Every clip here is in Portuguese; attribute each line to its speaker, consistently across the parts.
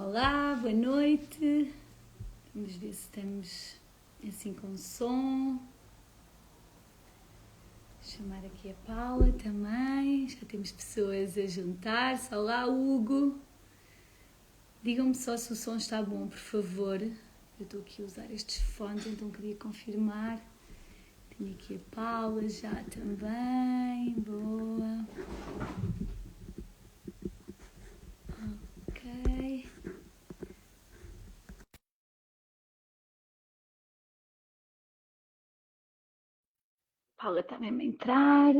Speaker 1: Olá, boa noite. Vamos ver se estamos assim com som. Vou chamar aqui a Paula também. Já temos pessoas a juntar-se. Olá, Hugo. Digam-me só se o som está bom, por favor. Eu estou aqui a usar estes fones, então queria confirmar. Tenho aqui a Paula já também. Boa. Ok. Paula está mesmo a entrar.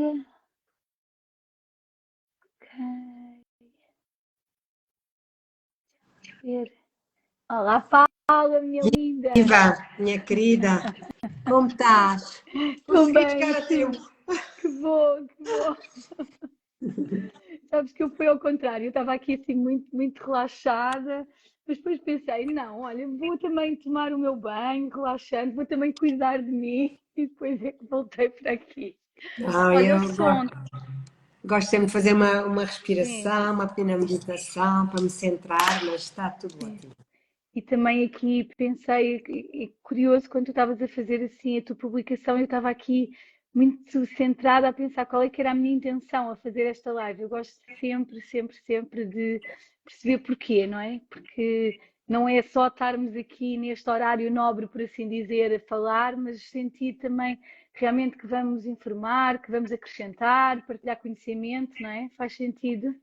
Speaker 1: Ok. Deixa eu ver. Olá, Paula, minha linda.
Speaker 2: Viva, minha querida, como estás?
Speaker 1: Estou
Speaker 2: Consegui
Speaker 1: bem,
Speaker 2: chegar a tempo.
Speaker 1: que bom, que bom. Sabes que eu fui ao contrário, eu estava aqui assim muito relaxada, mas depois pensei, não, olha, vou também tomar o meu banho, relaxante, vou também cuidar de mim e depois é que voltei para aqui. Olha, o
Speaker 2: Eu
Speaker 1: som,
Speaker 2: gosto sempre de fazer uma
Speaker 1: sim,
Speaker 2: respiração, uma pequena meditação para me centrar, mas está tudo
Speaker 1: sim.
Speaker 2: ótimo.
Speaker 1: E também aqui pensei, e curioso, quando tu estavas a fazer assim a tua publicação, eu estava aqui muito centrada a pensar qual é que era a minha intenção a fazer esta live. Eu gosto sempre de perceber porquê, não é? Porque não é só estarmos aqui neste horário nobre, por assim dizer, a falar, mas sentir também realmente que vamos informar, que vamos acrescentar, partilhar conhecimento, não é? Faz sentido?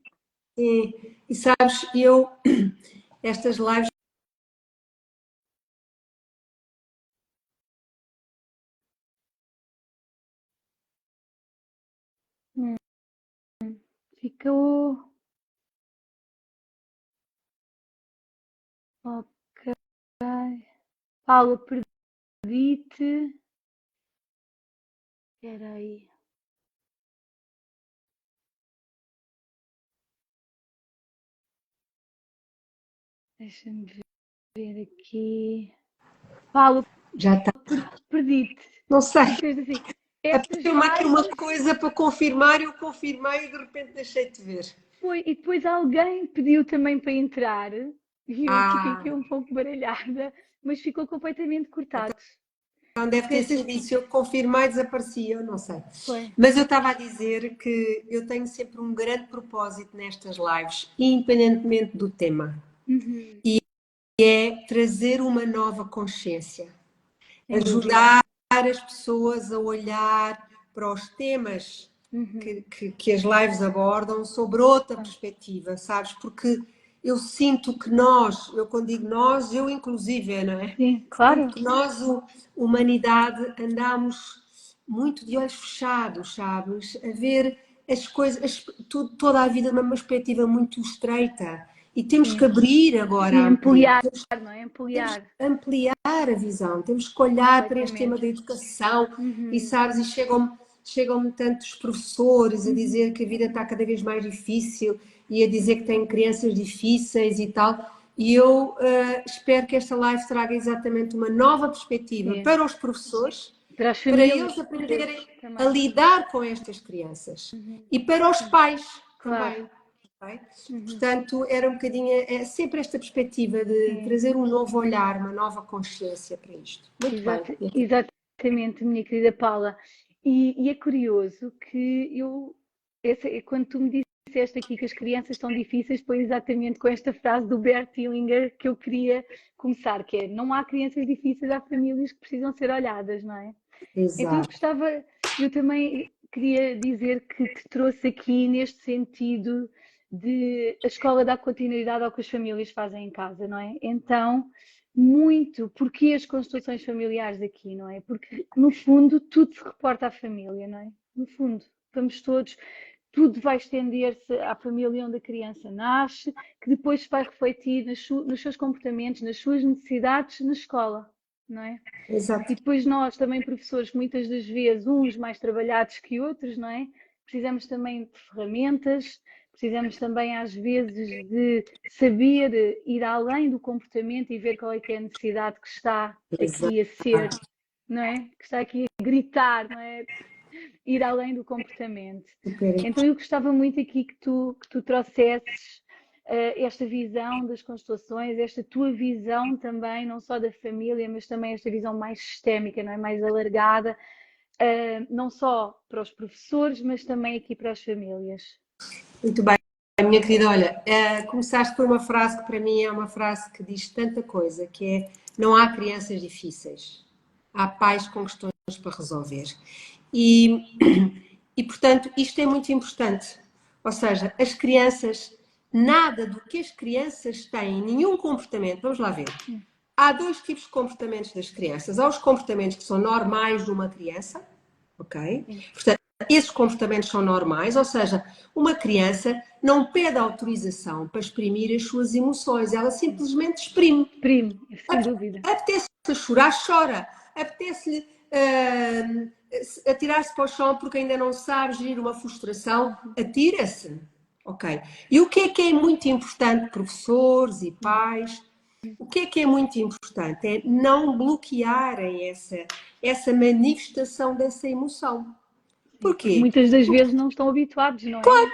Speaker 2: E sabes, estas lives,
Speaker 1: Hum, ficou. Ok. Paula, perdi-te. Espera aí. Deixa-me ver aqui. Paula,
Speaker 2: já está,
Speaker 1: perdi-te.
Speaker 2: não sei,
Speaker 1: Tu disseste assim, estas
Speaker 2: apareceu-me aqui uma
Speaker 1: lives
Speaker 2: coisa para confirmar, eu confirmei e de repente deixei-te ver.
Speaker 1: foi. E depois alguém pediu também para entrar. E eu fiquei
Speaker 2: Ah,
Speaker 1: aqui um pouco baralhada, mas ficou completamente cortado.
Speaker 2: então deve ter
Speaker 1: Disseste
Speaker 2: sido
Speaker 1: assim,
Speaker 2: isso, eu confirmei e desaparecia, eu não sei.
Speaker 1: foi.
Speaker 2: Mas eu estava a dizer que eu tenho sempre um grande propósito nestas lives, independentemente do tema,
Speaker 1: Uhum,
Speaker 2: é trazer uma nova consciência,
Speaker 1: sem dúvida.
Speaker 2: ajudar as pessoas a olhar para os temas
Speaker 1: Uhum,
Speaker 2: que as lives abordam sobre outra
Speaker 1: ah,
Speaker 2: perspectiva, sabes? Porque eu sinto que nós, eu quando digo nós, eu inclusive, não é?
Speaker 1: sim,
Speaker 2: Sinto
Speaker 1: claro.
Speaker 2: que nós, humanidade, andamos muito de olhos fechados, sabes? A ver as coisas, toda a vida de uma perspectiva muito estreita. E temos que
Speaker 1: Sim.
Speaker 2: abrir agora
Speaker 1: E
Speaker 2: a ampliar.
Speaker 1: ampliar, não é?
Speaker 2: Temos
Speaker 1: Ampliar.
Speaker 2: que ampliar a visão, temos que olhar para este tema
Speaker 1: Completamente.
Speaker 2: da educação e
Speaker 1: Uhum,
Speaker 2: sabes, e chegam-me tantos professores a
Speaker 1: uhum.
Speaker 2: dizer que a vida está cada vez mais difícil e a dizer que têm crianças difíceis e tal. E eu espero que esta live traga exatamente uma nova perspectiva
Speaker 1: Sim.
Speaker 2: para os professores,
Speaker 1: Para as
Speaker 2: para
Speaker 1: famílias
Speaker 2: eles aprenderem a
Speaker 1: também.
Speaker 2: lidar com estas crianças
Speaker 1: Uhum.
Speaker 2: e para os pais
Speaker 1: Claro.
Speaker 2: também. Ok?
Speaker 1: Uhum.
Speaker 2: Portanto, era um bocadinho, é sempre esta perspectiva de
Speaker 1: Sim.
Speaker 2: trazer um novo olhar, uma nova consciência para isto. Muito bem.
Speaker 1: Exatamente, minha querida Paula. E é curioso que quando tu me disseste aqui que as crianças estão difíceis, foi exatamente com esta frase do Bert Hellinger que eu queria começar, que é: não há crianças difíceis, há famílias que precisam ser olhadas, não é? Então
Speaker 2: Exato.
Speaker 1: eu também queria dizer que te trouxe aqui neste sentido de a escola dar continuidade ao que as famílias fazem em casa, não é? Então, muito, porque as constelações familiares aqui, não é? Porque no fundo tudo se reporta à família, não é? No fundo, vamos todos, tudo vai estender-se à família onde a criança nasce, que depois se vai refletir nos seus comportamentos, nas suas necessidades na escola, não é?
Speaker 2: Exato.
Speaker 1: E depois nós, também professores, muitas das vezes, uns mais trabalhados que outros, não é? Precisamos também de ferramentas, precisamos também às vezes de saber ir além do comportamento e ver qual é que é a necessidade que está aqui a ser,
Speaker 2: Exato.
Speaker 1: não é? Que está aqui a gritar, não é? Ir além do comportamento.
Speaker 2: Super.
Speaker 1: Então eu gostava muito aqui que tu trouxesses. esta visão das constelações, esta tua visão também, não só da família, mas também esta visão mais sistémica, não é? Mais alargada, não só para os professores, mas também aqui para as famílias.
Speaker 2: Muito bem, minha querida, olha, começaste por uma frase que para mim é uma frase que diz tanta coisa, que é: não há crianças difíceis, há pais com questões para resolver. E portanto, isto é muito importante. Ou seja, as crianças, nada do que as crianças têm, nenhum comportamento, vamos lá ver. Há dois tipos de comportamentos das crianças. Há os comportamentos que são normais de uma criança, ok? Portanto, esses comportamentos são normais, ou seja, uma criança não pede autorização para exprimir as suas emoções, ela simplesmente exprime.
Speaker 1: Exprime, sem dúvida.
Speaker 2: Apetece-lhe chorar, chora. Apetece-lhe atirar-se para o chão porque ainda não sabe gerir uma frustração, atira-se. Ok. E o que é muito importante, professores e pais? O que é muito importante é não bloquearem essa manifestação dessa emoção. Porquê?
Speaker 1: Muitas das vezes não estão habituados, não é?
Speaker 2: Claro,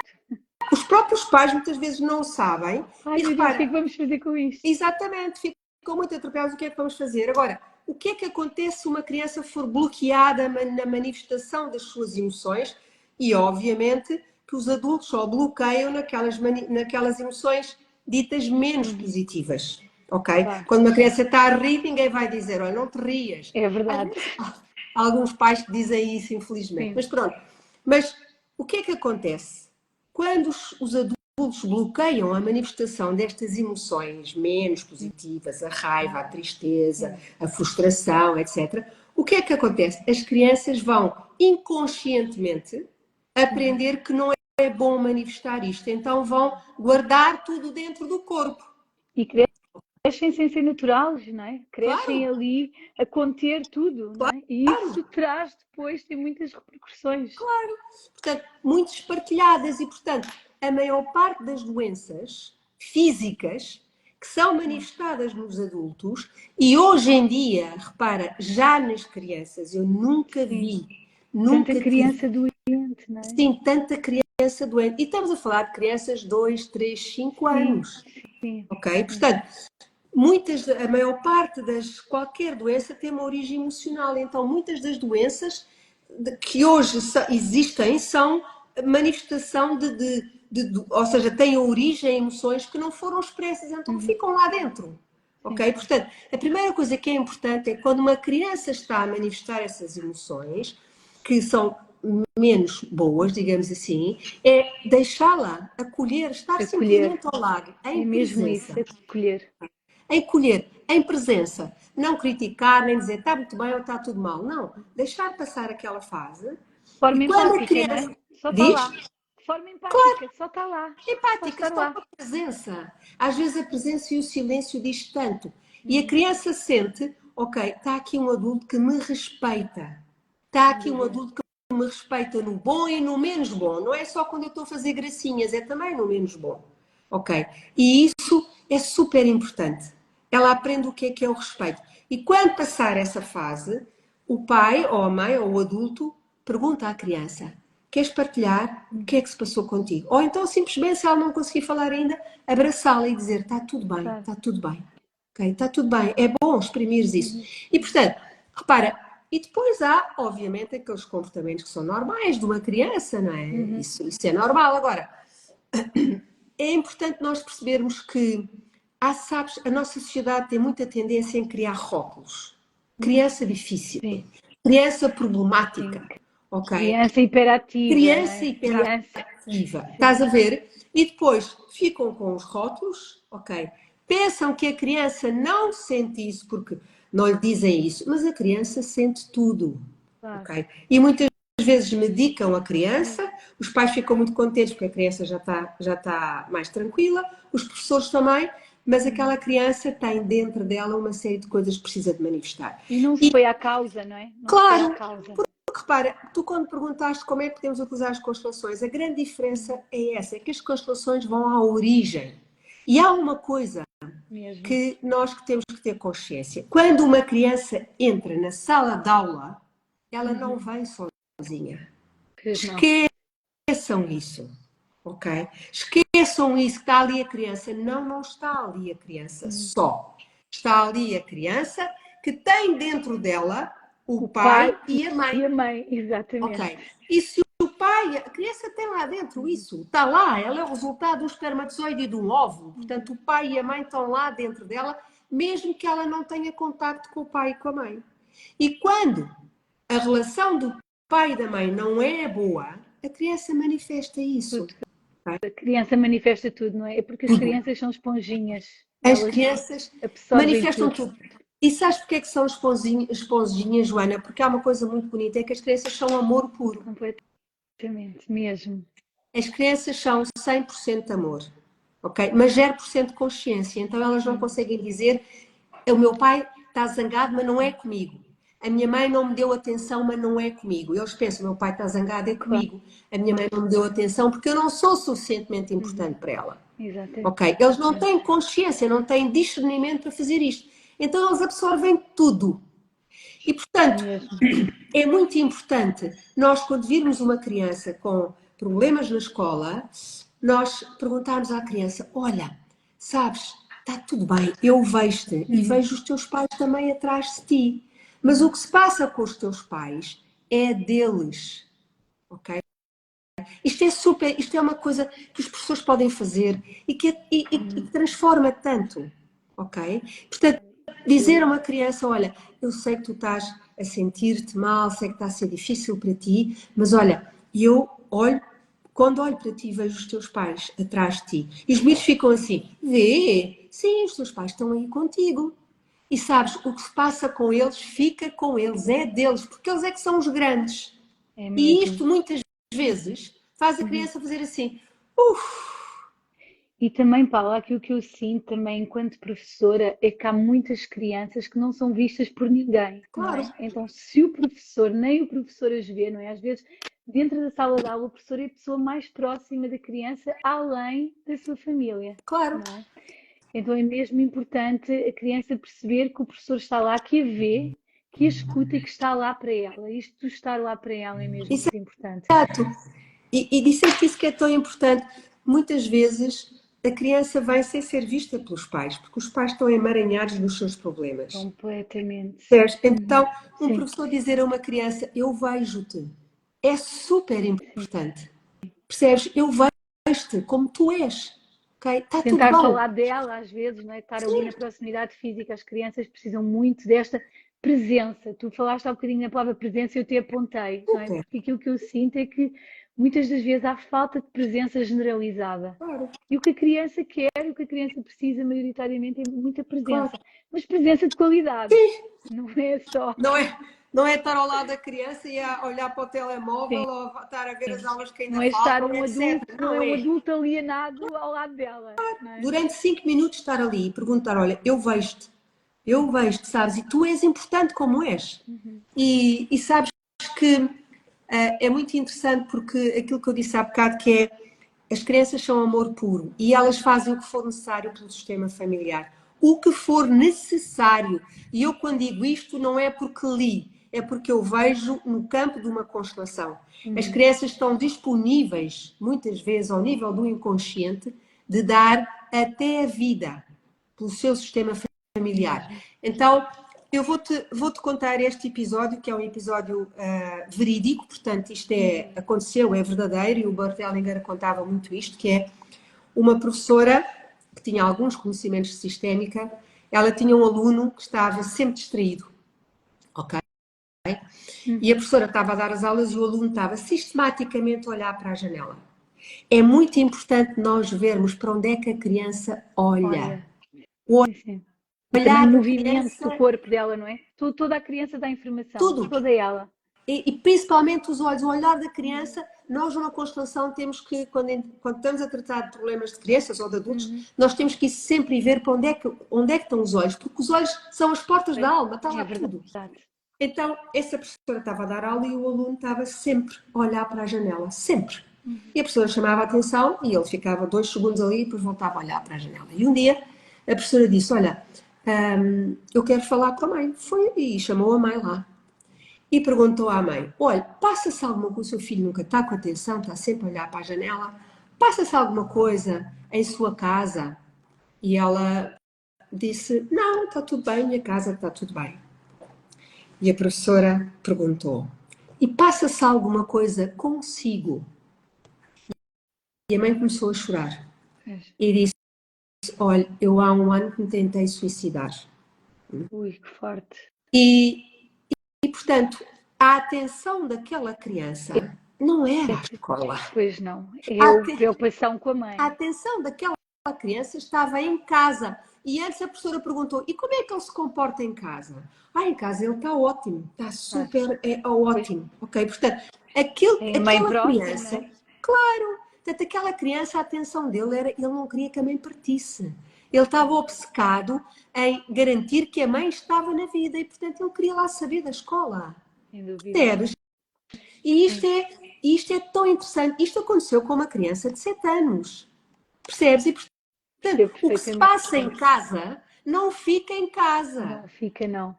Speaker 2: os próprios pais muitas vezes não sabem.
Speaker 1: Ai,
Speaker 2: E
Speaker 1: meu Deus, o que é
Speaker 2: repara,
Speaker 1: que vamos fazer com isto?
Speaker 2: exatamente, ficam muito atropelados. O que é que vamos fazer? Agora, o que é que acontece se uma criança for bloqueada na manifestação das suas emoções? E, obviamente, que os adultos só bloqueiam naquelas emoções ditas menos positivas. Ok?
Speaker 1: Claro.
Speaker 2: Quando uma criança está a rir, ninguém vai dizer: olha, não te rias.
Speaker 1: É verdade.
Speaker 2: Há alguns pais que dizem isso, infelizmente.
Speaker 1: Sim.
Speaker 2: Mas pronto. Mas o que é que acontece? Quando os adultos bloqueiam a manifestação destas emoções menos positivas, a raiva, a tristeza, a frustração, etc., o que é que acontece? As crianças vão inconscientemente aprender que não é bom manifestar isto, então vão guardar tudo dentro do corpo.
Speaker 1: E crescem sem ser naturais, não é? Crescem
Speaker 2: Claro.
Speaker 1: ali a conter tudo, não é? E isso traz depois, tem muitas repercussões.
Speaker 2: Claro. Portanto, muito espartilhadas e, portanto, a maior parte das doenças físicas que são manifestadas nos adultos e hoje em dia, repara, já nas crianças, eu nunca vi, nunca
Speaker 1: Tanta criança doente, não é?
Speaker 2: sim, tanta criança doente. E estamos a falar de crianças de 2, 3, 5 anos.
Speaker 1: Sim.
Speaker 2: Ok? Portanto, a maior parte qualquer doença tem uma origem emocional. Então, muitas das doenças que hoje existem são manifestação ou seja, têm origem em emoções que não foram expressas, então ficam lá dentro. Ok? Portanto, a primeira coisa que é importante é quando uma criança está a manifestar essas emoções, que são menos boas, digamos assim, é deixá-la acolher, estar simplesmente ao lado, em
Speaker 1: mesmo
Speaker 2: presença.
Speaker 1: isso, acolher.
Speaker 2: Acolher, em presença. Não criticar, nem dizer está muito bem ou está tudo mal. Não. Deixar passar aquela fase.
Speaker 1: De forma
Speaker 2: E quando
Speaker 1: empática,
Speaker 2: a criança...
Speaker 1: não é? Só está
Speaker 2: diz?
Speaker 1: lá. De forma empática, só está lá.
Speaker 2: Empática, só a presença. Às vezes a presença e o silêncio diz tanto. E a criança sente, ok, está aqui um adulto que me respeita. Está aqui um adulto que me respeita no bom e no menos bom. Não é só quando eu estou a fazer gracinhas, é também no menos bom. Ok? E isso é super importante. Ela aprende o que é o respeito. E quando passar essa fase, o pai ou a mãe ou o adulto pergunta à criança: queres partilhar o que é que se passou contigo? Ou então, simplesmente, se ela não conseguir falar ainda, abraçá-la e dizer: está tudo bem, está tudo bem. Okay? Está tudo bem, é bom exprimires isso. E, portanto, repara, e depois há, obviamente, aqueles comportamentos que são normais de uma criança, não é? Isso é normal. Agora, é importante nós percebermos que, sabes, a nossa sociedade tem muita tendência em criar rótulos. Criança difícil, criança problemática. Okay?
Speaker 1: Criança hiperativa.
Speaker 2: Criança hiperativa. Estás a ver? E depois ficam com os rótulos, ok? Pensam que a criança não sente isso porque não lhe dizem isso, mas a criança sente tudo. Claro. Ok? E muitas vezes medicam a criança, os pais ficam muito contentes porque a criança já está mais tranquila, os professores também, mas aquela criança tem dentro dela uma série de coisas que precisa de manifestar.
Speaker 1: E não se foi à causa, não é? Não
Speaker 2: claro,
Speaker 1: se foi à causa.
Speaker 2: Porque repara, tu quando perguntaste como é que podemos utilizar as constelações, a grande diferença é essa, é que as constelações vão à origem. E há uma coisa que nós temos que ter consciência. Quando uma criança entra na sala de aula, ela não vem sozinha. Esqueçam isso. ok? Esqueçam isso, que está ali a criança. Não, não está ali a criança só. Está ali a criança que tem dentro dela o
Speaker 1: O
Speaker 2: pai
Speaker 1: pai
Speaker 2: e a mãe.
Speaker 1: e a mãe, exatamente.
Speaker 2: Ok. E se o pai, a criança tem lá dentro isso, está lá, ela é o resultado de um espermatozoide e de um óvulo. Portanto, o pai e a mãe estão lá dentro dela, mesmo que ela não tenha contacto com o pai e com a mãe. E quando a relação do pai e da mãe não é boa, a criança manifesta isso.
Speaker 1: Tudo. A criança manifesta tudo, não é? É porque as
Speaker 2: Tudo.
Speaker 1: crianças são esponjinhas,
Speaker 2: As
Speaker 1: elas
Speaker 2: crianças
Speaker 1: absorvem
Speaker 2: manifestam
Speaker 1: tudo
Speaker 2: tudo. E sabes porque é que são esponjinhas, Joana? Porque há uma coisa muito bonita, é que as crianças são amor puro.
Speaker 1: completamente, mesmo.
Speaker 2: As crianças são 100% amor, ok? Mas 0% de consciência. Então elas não conseguem dizer: o meu pai está zangado, mas não é comigo. A minha mãe não me deu atenção, mas não é comigo. Eles pensam: o meu pai está zangado, é
Speaker 1: Claro.
Speaker 2: comigo. A minha mãe não me deu atenção porque eu não sou suficientemente importante para ela.
Speaker 1: Exatamente.
Speaker 2: Ok? Eles não têm consciência, não têm discernimento para fazer isto. Então eles absorvem tudo. E, portanto,
Speaker 1: Mesmo.
Speaker 2: é muito importante nós, quando virmos uma criança com problemas na escola, nós perguntarmos à criança: olha, sabes, está tudo bem, eu vejo-te e vejo os teus pais também atrás de ti. Mas o que se passa com os teus pais é deles, ok? Isto é super, isto é uma coisa que os professores podem fazer e que transforma tanto, ok? Portanto, dizer a uma criança: olha, eu sei que tu estás a sentir-te mal, sei que está a ser difícil para ti, mas olha, eu olho, quando olho para ti, vejo os teus pais atrás de ti. E os miúdos ficam assim: vê, sim, os teus pais estão aí contigo. E sabes, o que se passa com eles, fica com eles, é deles, porque eles é que são os grandes.
Speaker 1: É
Speaker 2: E
Speaker 1: mesmo.
Speaker 2: isto, muitas vezes, faz a criança fazer assim: uff,
Speaker 1: E também, Paula, aquilo que eu sinto também enquanto professora é que há muitas crianças que não são vistas por ninguém, não
Speaker 2: claro,
Speaker 1: é? Então, se o professor, nem o professor as vê, não é? Às vezes, dentro da sala de aula, o professor é a pessoa mais próxima da criança, além da sua família,
Speaker 2: claro,
Speaker 1: não é? Então, é mesmo importante a criança perceber que o professor está lá, que a vê, que a escuta e que está lá para ela. Isto de estar lá para ela é mesmo
Speaker 2: isso
Speaker 1: muito importante.
Speaker 2: é exato. E disseste isso que é tão importante. Muitas vezes a criança vai sem ser vista pelos pais, porque os pais estão emaranhados nos seus problemas.
Speaker 1: Completamente.
Speaker 2: Percebes? Então, um
Speaker 1: Sim,
Speaker 2: professor dizer a uma criança: eu vejo-te, é super
Speaker 1: sim.
Speaker 2: importante. Percebes? Eu vejo-te como tu és. Ok? Está tudo
Speaker 1: Tentar
Speaker 2: bem.
Speaker 1: falar dela às vezes, não é? Estar ali na proximidade física. As crianças precisam muito desta presença. Tu falaste há um bocadinho na palavra presença e eu te apontei, não é?
Speaker 2: Super,
Speaker 1: Porque aquilo que eu sinto é que muitas das vezes há falta de presença generalizada.
Speaker 2: claro,
Speaker 1: E o que a criança quer, o que a criança precisa maioritariamente é muita
Speaker 2: claro.
Speaker 1: presença. Mas presença de qualidade. Não é só.
Speaker 2: Não é estar ao lado da criança e a olhar para o telemóvel
Speaker 1: Sim.
Speaker 2: ou estar a ver as aulas que ainda
Speaker 1: Não é estar
Speaker 2: faltam,
Speaker 1: um
Speaker 2: etc.
Speaker 1: adulto, não é
Speaker 2: Não
Speaker 1: um
Speaker 2: é.
Speaker 1: adulto alienado ao lado dela, não é?
Speaker 2: Durante 5 minutos estar ali e perguntar: olha, eu vejo-te, sabes, e tu és importante como és. E sabes que é muito interessante porque aquilo que eu disse há bocado que é as crianças são amor puro e elas fazem o que for necessário pelo sistema familiar. O que for necessário. E eu quando digo isto não é porque li, é porque eu vejo no campo de uma constelação. As crianças estão disponíveis, muitas vezes, ao nível do inconsciente, de dar até a vida pelo seu sistema familiar.
Speaker 1: Mesmo.
Speaker 2: Então, eu vou-te contar este episódio, que é um episódio verídico, portanto, aconteceu, é verdadeiro, e o Bert Hellinger contava muito isto, que é uma professora que tinha alguns conhecimentos de sistémica, ela tinha um aluno que estava sempre distraído, ok? E a professora estava a dar as aulas e o aluno estava sistematicamente a olhar para a janela. É muito importante nós vermos para onde é que a criança olha.
Speaker 1: Olha,
Speaker 2: O
Speaker 1: sim, sim. E também o
Speaker 2: olhar da
Speaker 1: movimento do
Speaker 2: criança,
Speaker 1: corpo dela, não é? Toda a criança dá informação,
Speaker 2: tudo.
Speaker 1: toda ela.
Speaker 2: E principalmente os olhos, o olhar da criança. Nós, numa constelação, temos que, quando estamos a tratar de problemas de crianças ou de adultos, nós temos que ir sempre ver para onde é que estão os olhos, porque os olhos são as portas da alma, está
Speaker 1: É
Speaker 2: lá tudo.
Speaker 1: verdade.
Speaker 2: Então, essa professora estava a dar aula e o aluno estava sempre a olhar para a janela, sempre. E a professora chamava a atenção e ele ficava 2 segundos ali e depois voltava a olhar para a janela. E um dia a professora disse: olha, eu quero falar com a mãe. Foi e chamou a mãe lá. E perguntou à mãe: olha, passa-se alguma coisa, o seu filho nunca está com atenção, está sempre a olhar para a janela. passa-se alguma coisa em sua casa? E ela disse, não, está tudo bem, minha casa está tudo bem. E a professora perguntou, e passa-se alguma coisa consigo? E a mãe começou a chorar e disse, olha, eu há um ano que me tentei suicidar.
Speaker 1: Ui, que forte.
Speaker 2: E, portanto, a atenção daquela criança não era a escola.
Speaker 1: Pois não, é a preocupação com a mãe.
Speaker 2: A atenção daquela criança estava em casa. E antes a professora perguntou, e como é que ele se comporta em casa? Em casa ele está ótimo, está super ótimo. Ok, portanto, aquela criança,
Speaker 1: né?
Speaker 2: claro, portanto, aquela criança, a atenção dele era, ele não queria que a mãe partisse. Ele estava obcecado em garantir que a mãe estava na vida e, portanto, ele queria lá saber da escola.
Speaker 1: Sem dúvida.
Speaker 2: Percebes? E isto é tão interessante. Isto aconteceu com uma criança de 7 anos. Percebes? E, portanto, o que se passa em casa não fica em casa.
Speaker 1: Não fica, não.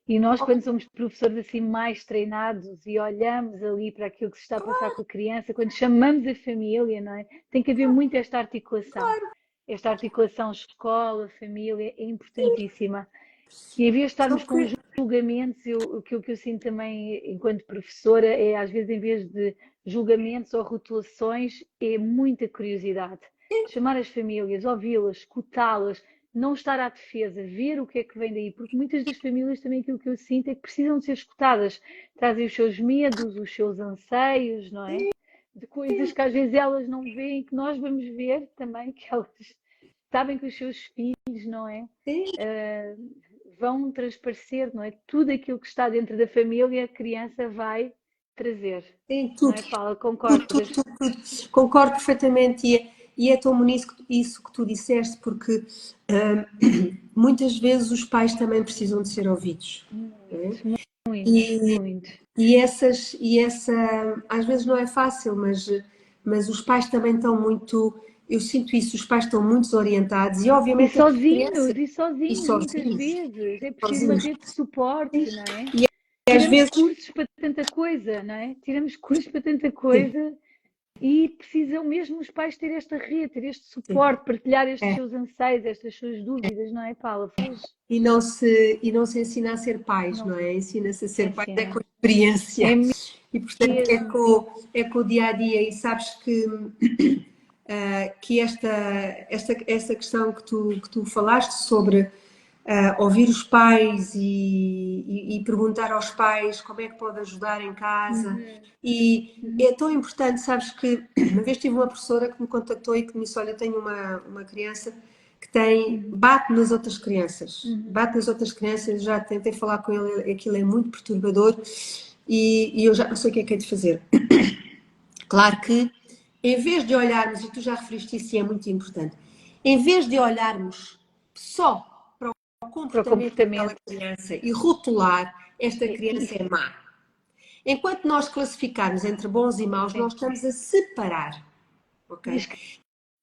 Speaker 1: E nós, quando somos professores assim mais treinados e olhamos ali para aquilo que se está a passar com a criança, quando chamamos a família, não é? Tem que haver muito esta articulação. Esta articulação escola, família é importantíssima. E em vez de estarmos com julgamentos, o que eu sinto também enquanto professora é, às vezes, em vez de julgamentos ou rotulações, é muita curiosidade. Chamar as famílias, ouvi-las, escutá-las, não estar à defesa, ver o que é que vem daí, porque muitas das famílias também aquilo que eu sinto é que precisam de ser escutadas, trazem os seus medos, os seus anseios, não é? De coisas que às vezes elas não veem, que nós vamos ver também, que elas sabem que os seus filhos, não é? Vão transparecer, não é? Tudo aquilo que está dentro da família, a criança vai trazer.
Speaker 2: Sim, tudo.
Speaker 1: Não é, Paula? Concordo.
Speaker 2: Tudo. Concordo perfeitamente e é tão bonito isso que tu disseste, porque muitas vezes os pais também precisam de ser ouvidos.
Speaker 1: Muito.
Speaker 2: E essa, às vezes não é fácil, mas os pais também estão muito, eu sinto isso, os pais estão muito desorientados e obviamente...
Speaker 1: E sozinhos, muitas vezes. É preciso uma rede de suporte, não é? E às vezes cursos para tanta coisa, não é? Tiramos cursos para tanta coisa. Sim. E precisam mesmo os pais ter esta rede, ter este suporte, partilhar estes seus anseios, estas suas dúvidas, não é, Paula?
Speaker 2: E não se ensina a ser pais, não é? Ensina-se a ser pais com experiência. E portanto é com o dia a dia. E sabes que esta questão que tu falaste sobre ouvir os pais e perguntar aos pais como é que pode ajudar em casa. E é tão importante, sabes que uma vez tive uma professora que me contactou e que me disse, olha, tenho uma criança que bate nas outras crianças. Bate nas outras crianças, já tentei falar com ele, aquilo é muito perturbador e eu já não sei o que é que é de fazer. Claro que, em vez de olharmos, e tu já referiste isso e é muito importante, em vez de olharmos só para o comportamento daquela criança e rotular, esta criança é má. Enquanto nós classificarmos entre bons e maus, nós estamos a separar. Ok?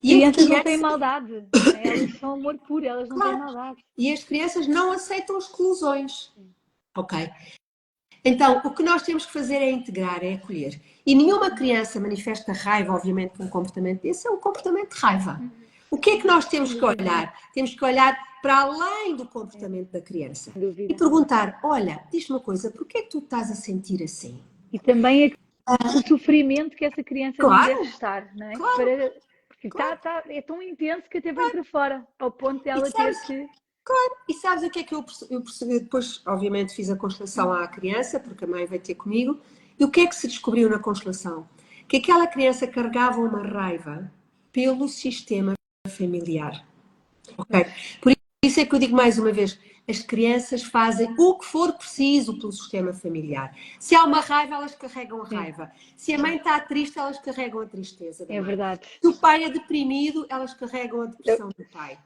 Speaker 1: E as crianças não têm maldade, elas são amor puro, elas não têm maldade.
Speaker 2: E as crianças não aceitam exclusões. Ok? Então, o que nós temos que fazer é integrar, é acolher. E nenhuma criança manifesta raiva, obviamente, com um comportamento desse, é um comportamento de raiva. O que é que nós temos que olhar? Temos que olhar para além do comportamento da criança e perguntar, olha, diz-me uma coisa, porquê é que tu estás a sentir assim?
Speaker 1: E também o sofrimento que essa criança não deve estar, não é? Porque é tão intenso que até vem para fora, ao ponto de ela ter que...
Speaker 2: Claro, e sabes o que é que eu percebi? Depois, obviamente, fiz a constelação à criança, porque a mãe veio ter comigo, e o que é que se descobriu na constelação? Que aquela criança carregava uma raiva pelo sistema familiar. Ok? Por isso é que eu digo mais uma vez, as crianças fazem o que for preciso pelo sistema familiar. Se há uma raiva, elas carregam a raiva. Se a mãe está triste, elas carregam a tristeza da mãe.
Speaker 1: É verdade.
Speaker 2: Se o pai é deprimido, elas carregam a depressão do pai.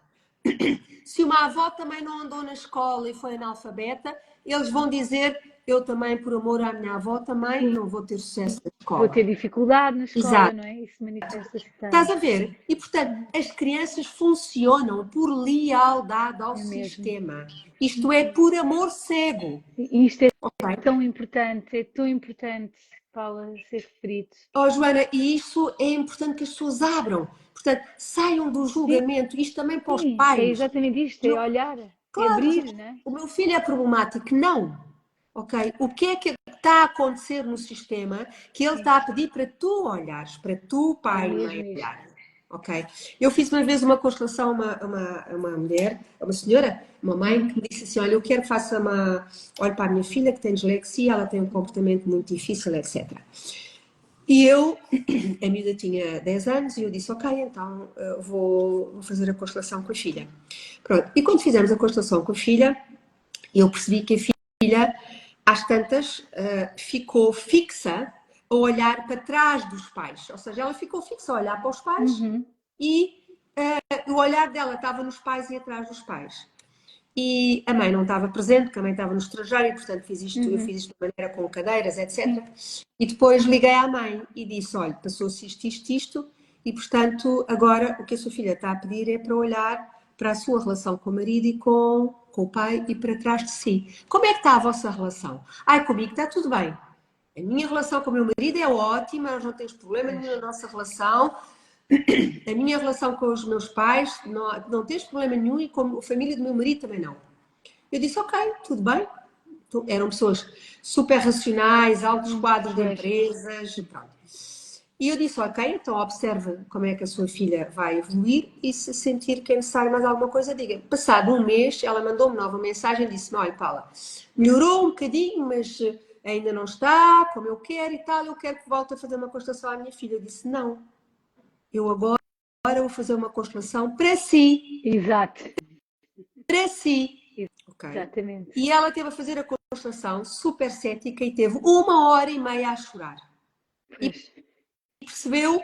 Speaker 2: Se uma avó também não andou na escola e foi analfabeta, eles vão dizer, eu também, por amor à minha avó, também não vou ter sucesso na escola.
Speaker 1: Vou ter dificuldade na escola, exato, não é? Isso manifesta-se tanto.
Speaker 2: Estás a ver? E, portanto, as crianças funcionam por lealdade ao sistema. Isto é por amor cego.
Speaker 1: E isto é tão importante, é tão importante. Paula, ser referido.
Speaker 2: Oh, Joana, e isso é importante que as pessoas abram. Portanto, saiam do julgamento. Isto também para os
Speaker 1: Sim, é
Speaker 2: pais.
Speaker 1: exatamente isto, é
Speaker 2: Não,
Speaker 1: olhar, é
Speaker 2: claro,
Speaker 1: abrir, né?
Speaker 2: o meu filho é problemático. Não. Ok? O que é que está a acontecer no sistema que ele
Speaker 1: Sim,
Speaker 2: está a pedir para tu olhares, para tu,
Speaker 1: é
Speaker 2: pai e
Speaker 1: mesmo
Speaker 2: mãe,
Speaker 1: isto.
Speaker 2: olhar? Ok? Eu fiz uma vez uma constelação a uma mulher, a uma senhora, uma mãe, que me disse assim: olha, eu quero que faça uma. Olha para a minha filha que tem dislexia, ela tem um comportamento muito difícil, etc. E eu, a miúda tinha 10 anos, e eu disse: ok, então vou fazer a constelação com a filha. Pronto, e quando fizemos a constelação com a filha, eu percebi que a filha, às tantas, ficou fixa a olhar para trás dos pais. Ou seja, ela ficou fixa a olhar para os pais
Speaker 1: Uhum.
Speaker 2: e o olhar dela estava nos pais e atrás dos pais. E a mãe não estava presente, porque a mãe estava no estrangeiro, e portanto eu
Speaker 1: Uhum.
Speaker 2: fiz isto de maneira com cadeiras, etc.
Speaker 1: Sim,
Speaker 2: E depois liguei à mãe e disse: olha, passou-se isto, e portanto agora o que a sua filha está a pedir é para olhar para a sua relação com o marido e com o pai e para trás de si. Como é que está a vossa relação? Ai, comigo está tudo bem. A minha relação com o meu marido é ótima, nós não temos problema
Speaker 1: pois,
Speaker 2: nenhum na nossa relação. A minha relação com os meus pais não tens problema nenhum e com a família do meu marido também não. Eu disse: ok, tudo bem. Então, eram pessoas super racionais, altos quadros de
Speaker 1: pois,
Speaker 2: empresas, pronto. E eu disse: ok, então observe como é que a sua filha vai evoluir e se sentir que é necessário mais alguma coisa, diga. Passado um mês, ela mandou-me nova mensagem e disse-me: olha, Paula, melhorou um bocadinho, mas ainda não está como eu quero e tal, eu quero que volte a fazer uma constelação à minha filha. Eu disse: não, eu agora vou fazer uma constelação para si,
Speaker 1: exato,
Speaker 2: para si. Ok?
Speaker 1: exatamente.
Speaker 2: E ela teve a fazer a constelação super cética e teve 1 hora e meia a chorar. E
Speaker 1: Pois,
Speaker 2: percebeu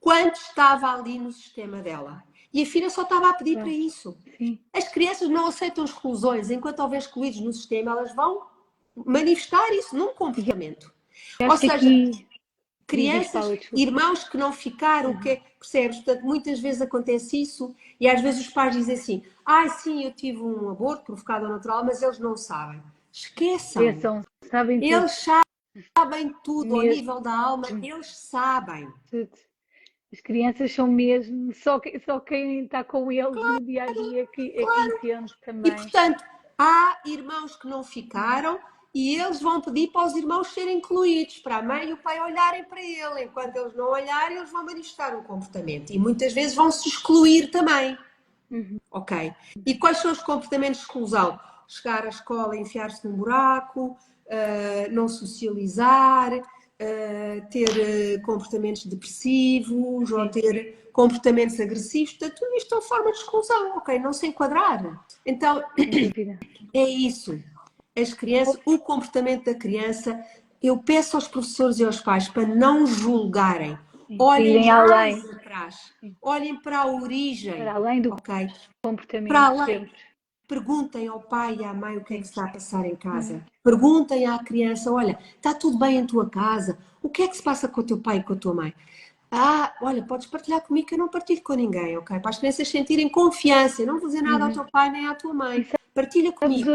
Speaker 2: quanto estava ali no sistema dela. E a filha só estava a pedir para
Speaker 1: claro,
Speaker 2: isso.
Speaker 1: sim.
Speaker 2: As crianças não aceitam exclusões. Enquanto houver excluídos no sistema, elas vão manifestar isso num
Speaker 1: E
Speaker 2: comportamento. Ou
Speaker 1: acho que
Speaker 2: seja,
Speaker 1: aqui, diz
Speaker 2: crianças,
Speaker 1: Paula, desculpa.
Speaker 2: irmãos que não ficaram, o que percebes? Portanto, muitas vezes acontece isso e às vezes os pais dizem assim: ai, sim, eu tive um aborto provocado ao natural, mas eles não sabem. Esqueçam.
Speaker 1: Pensam, sabem tudo,
Speaker 2: Eles sabem tudo, ao
Speaker 1: mesmo
Speaker 2: nível da alma, eles sabem.
Speaker 1: tudo. As crianças são mesmo, só quem está com eles no dia a dia é que entende
Speaker 2: E,
Speaker 1: também.
Speaker 2: portanto, há irmãos que não ficaram e eles vão pedir para os irmãos serem incluídos, para a mãe e o pai olharem para ele. Enquanto eles não olharem, eles vão manifestar um comportamento. E muitas vezes vão se excluir também.
Speaker 1: Uhum.
Speaker 2: Ok? E quais são os comportamentos de exclusão? Chegar à escola e enfiar-se num buraco, não socializar, ter comportamentos depressivos ou
Speaker 1: Sim,
Speaker 2: ter comportamentos agressivos. Portanto, tudo isto é uma forma de exclusão, ok? Não se enquadrar. Então,
Speaker 1: sem dúvida.
Speaker 2: é isso. As crianças, o comportamento da criança, eu peço aos professores e aos pais para não julgarem.
Speaker 1: Sim, para
Speaker 2: Olhem
Speaker 1: irem
Speaker 2: mais
Speaker 1: além,
Speaker 2: atrás.
Speaker 1: sim,
Speaker 2: Olhem para a origem,
Speaker 1: para além do
Speaker 2: ok? Para
Speaker 1: comportamento
Speaker 2: além.
Speaker 1: sempre.
Speaker 2: Perguntem ao pai e à mãe o que é que
Speaker 1: Sim.
Speaker 2: se está a passar em
Speaker 1: Uhum.
Speaker 2: casa. Perguntem à criança: olha, está tudo bem em tua casa? O que é que se passa com o teu pai e com a tua mãe? Ah, olha, podes partilhar comigo que eu não partilho com ninguém, ok? Para as crianças sentirem confiança. Eu não vou dizer nada ao
Speaker 1: Uhum.
Speaker 2: teu pai nem à tua
Speaker 1: E
Speaker 2: mãe. Partilha comigo.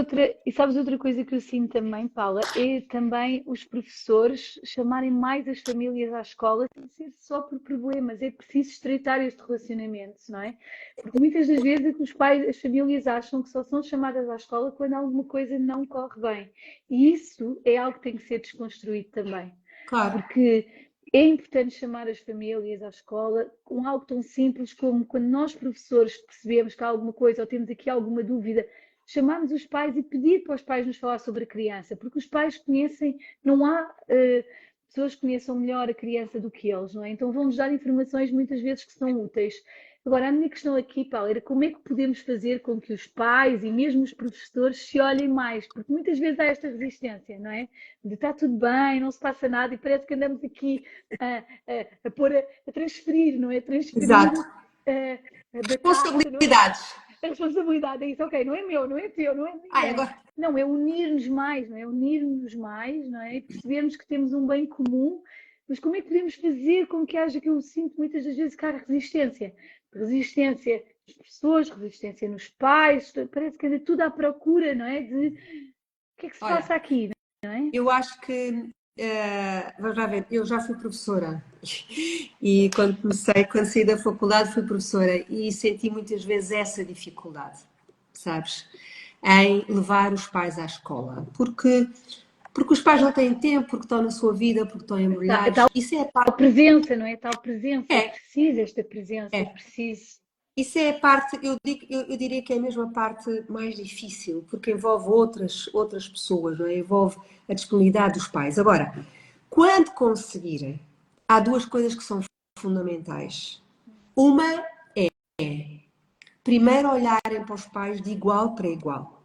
Speaker 1: sabes outra coisa que eu sinto também, Paula? É também os professores chamarem mais as famílias à escola sem ser só por problemas. É preciso estreitar este relacionamento, não é? Porque muitas das vezes é que os pais, as famílias acham que só são chamadas à escola quando alguma coisa não corre bem. E isso é algo que tem que ser desconstruído também.
Speaker 2: Claro,
Speaker 1: Porque é importante chamar as famílias à escola com algo tão simples como quando nós, professores, percebemos que há alguma coisa ou temos aqui alguma dúvida, chamarmos os pais e pedir para os pais nos falar sobre a criança, porque os pais conhecem, não há pessoas que conheçam melhor a criança do que eles, não é? Então vão-nos dar informações muitas vezes que são úteis. Agora, a minha questão aqui, Paulo, era como é que podemos fazer com que os pais e mesmo os professores se olhem mais, porque muitas vezes há esta resistência, não é? De está tudo bem, não se passa nada e parece que andamos aqui a transferir, não é? Transferir
Speaker 2: exato.
Speaker 1: a batata, não é?
Speaker 2: Responsabilidades.
Speaker 1: A responsabilidade é isso, ok, não é meu, não é teu, não é de
Speaker 2: Ai,
Speaker 1: ninguém.
Speaker 2: agora,
Speaker 1: Não, é unir-nos mais, não é? Unir-nos mais, não é? E percebermos que temos um bem comum, mas como é que podemos fazer com que haja, que eu sinto muitas das vezes, cara, resistência? Resistência nas pessoas, resistência nos pais, parece que anda tudo à procura, não é? De o que é que se
Speaker 2: olha,
Speaker 1: passa aqui, não é?
Speaker 2: eu acho que vamos lá ver, eu já fui professora e quando saí da faculdade fui professora e senti muitas vezes essa dificuldade, sabes, em levar os pais à escola, porque os pais não têm tempo, porque estão na sua vida, porque estão
Speaker 1: A
Speaker 2: embrulhados.
Speaker 1: tal
Speaker 2: Isso é a parte,
Speaker 1: presença, não é? A tal presença. É
Speaker 2: é,
Speaker 1: preciso esta presença, é
Speaker 2: é.
Speaker 1: preciso.
Speaker 2: Isso é a parte, eu diria que é mesmo a parte mais difícil, porque envolve outras pessoas, não é? Envolve a disponibilidade dos pais. Agora, quando conseguirem, há duas coisas que são fundamentais. Uma é, primeiro, olharem para os pais de igual para igual.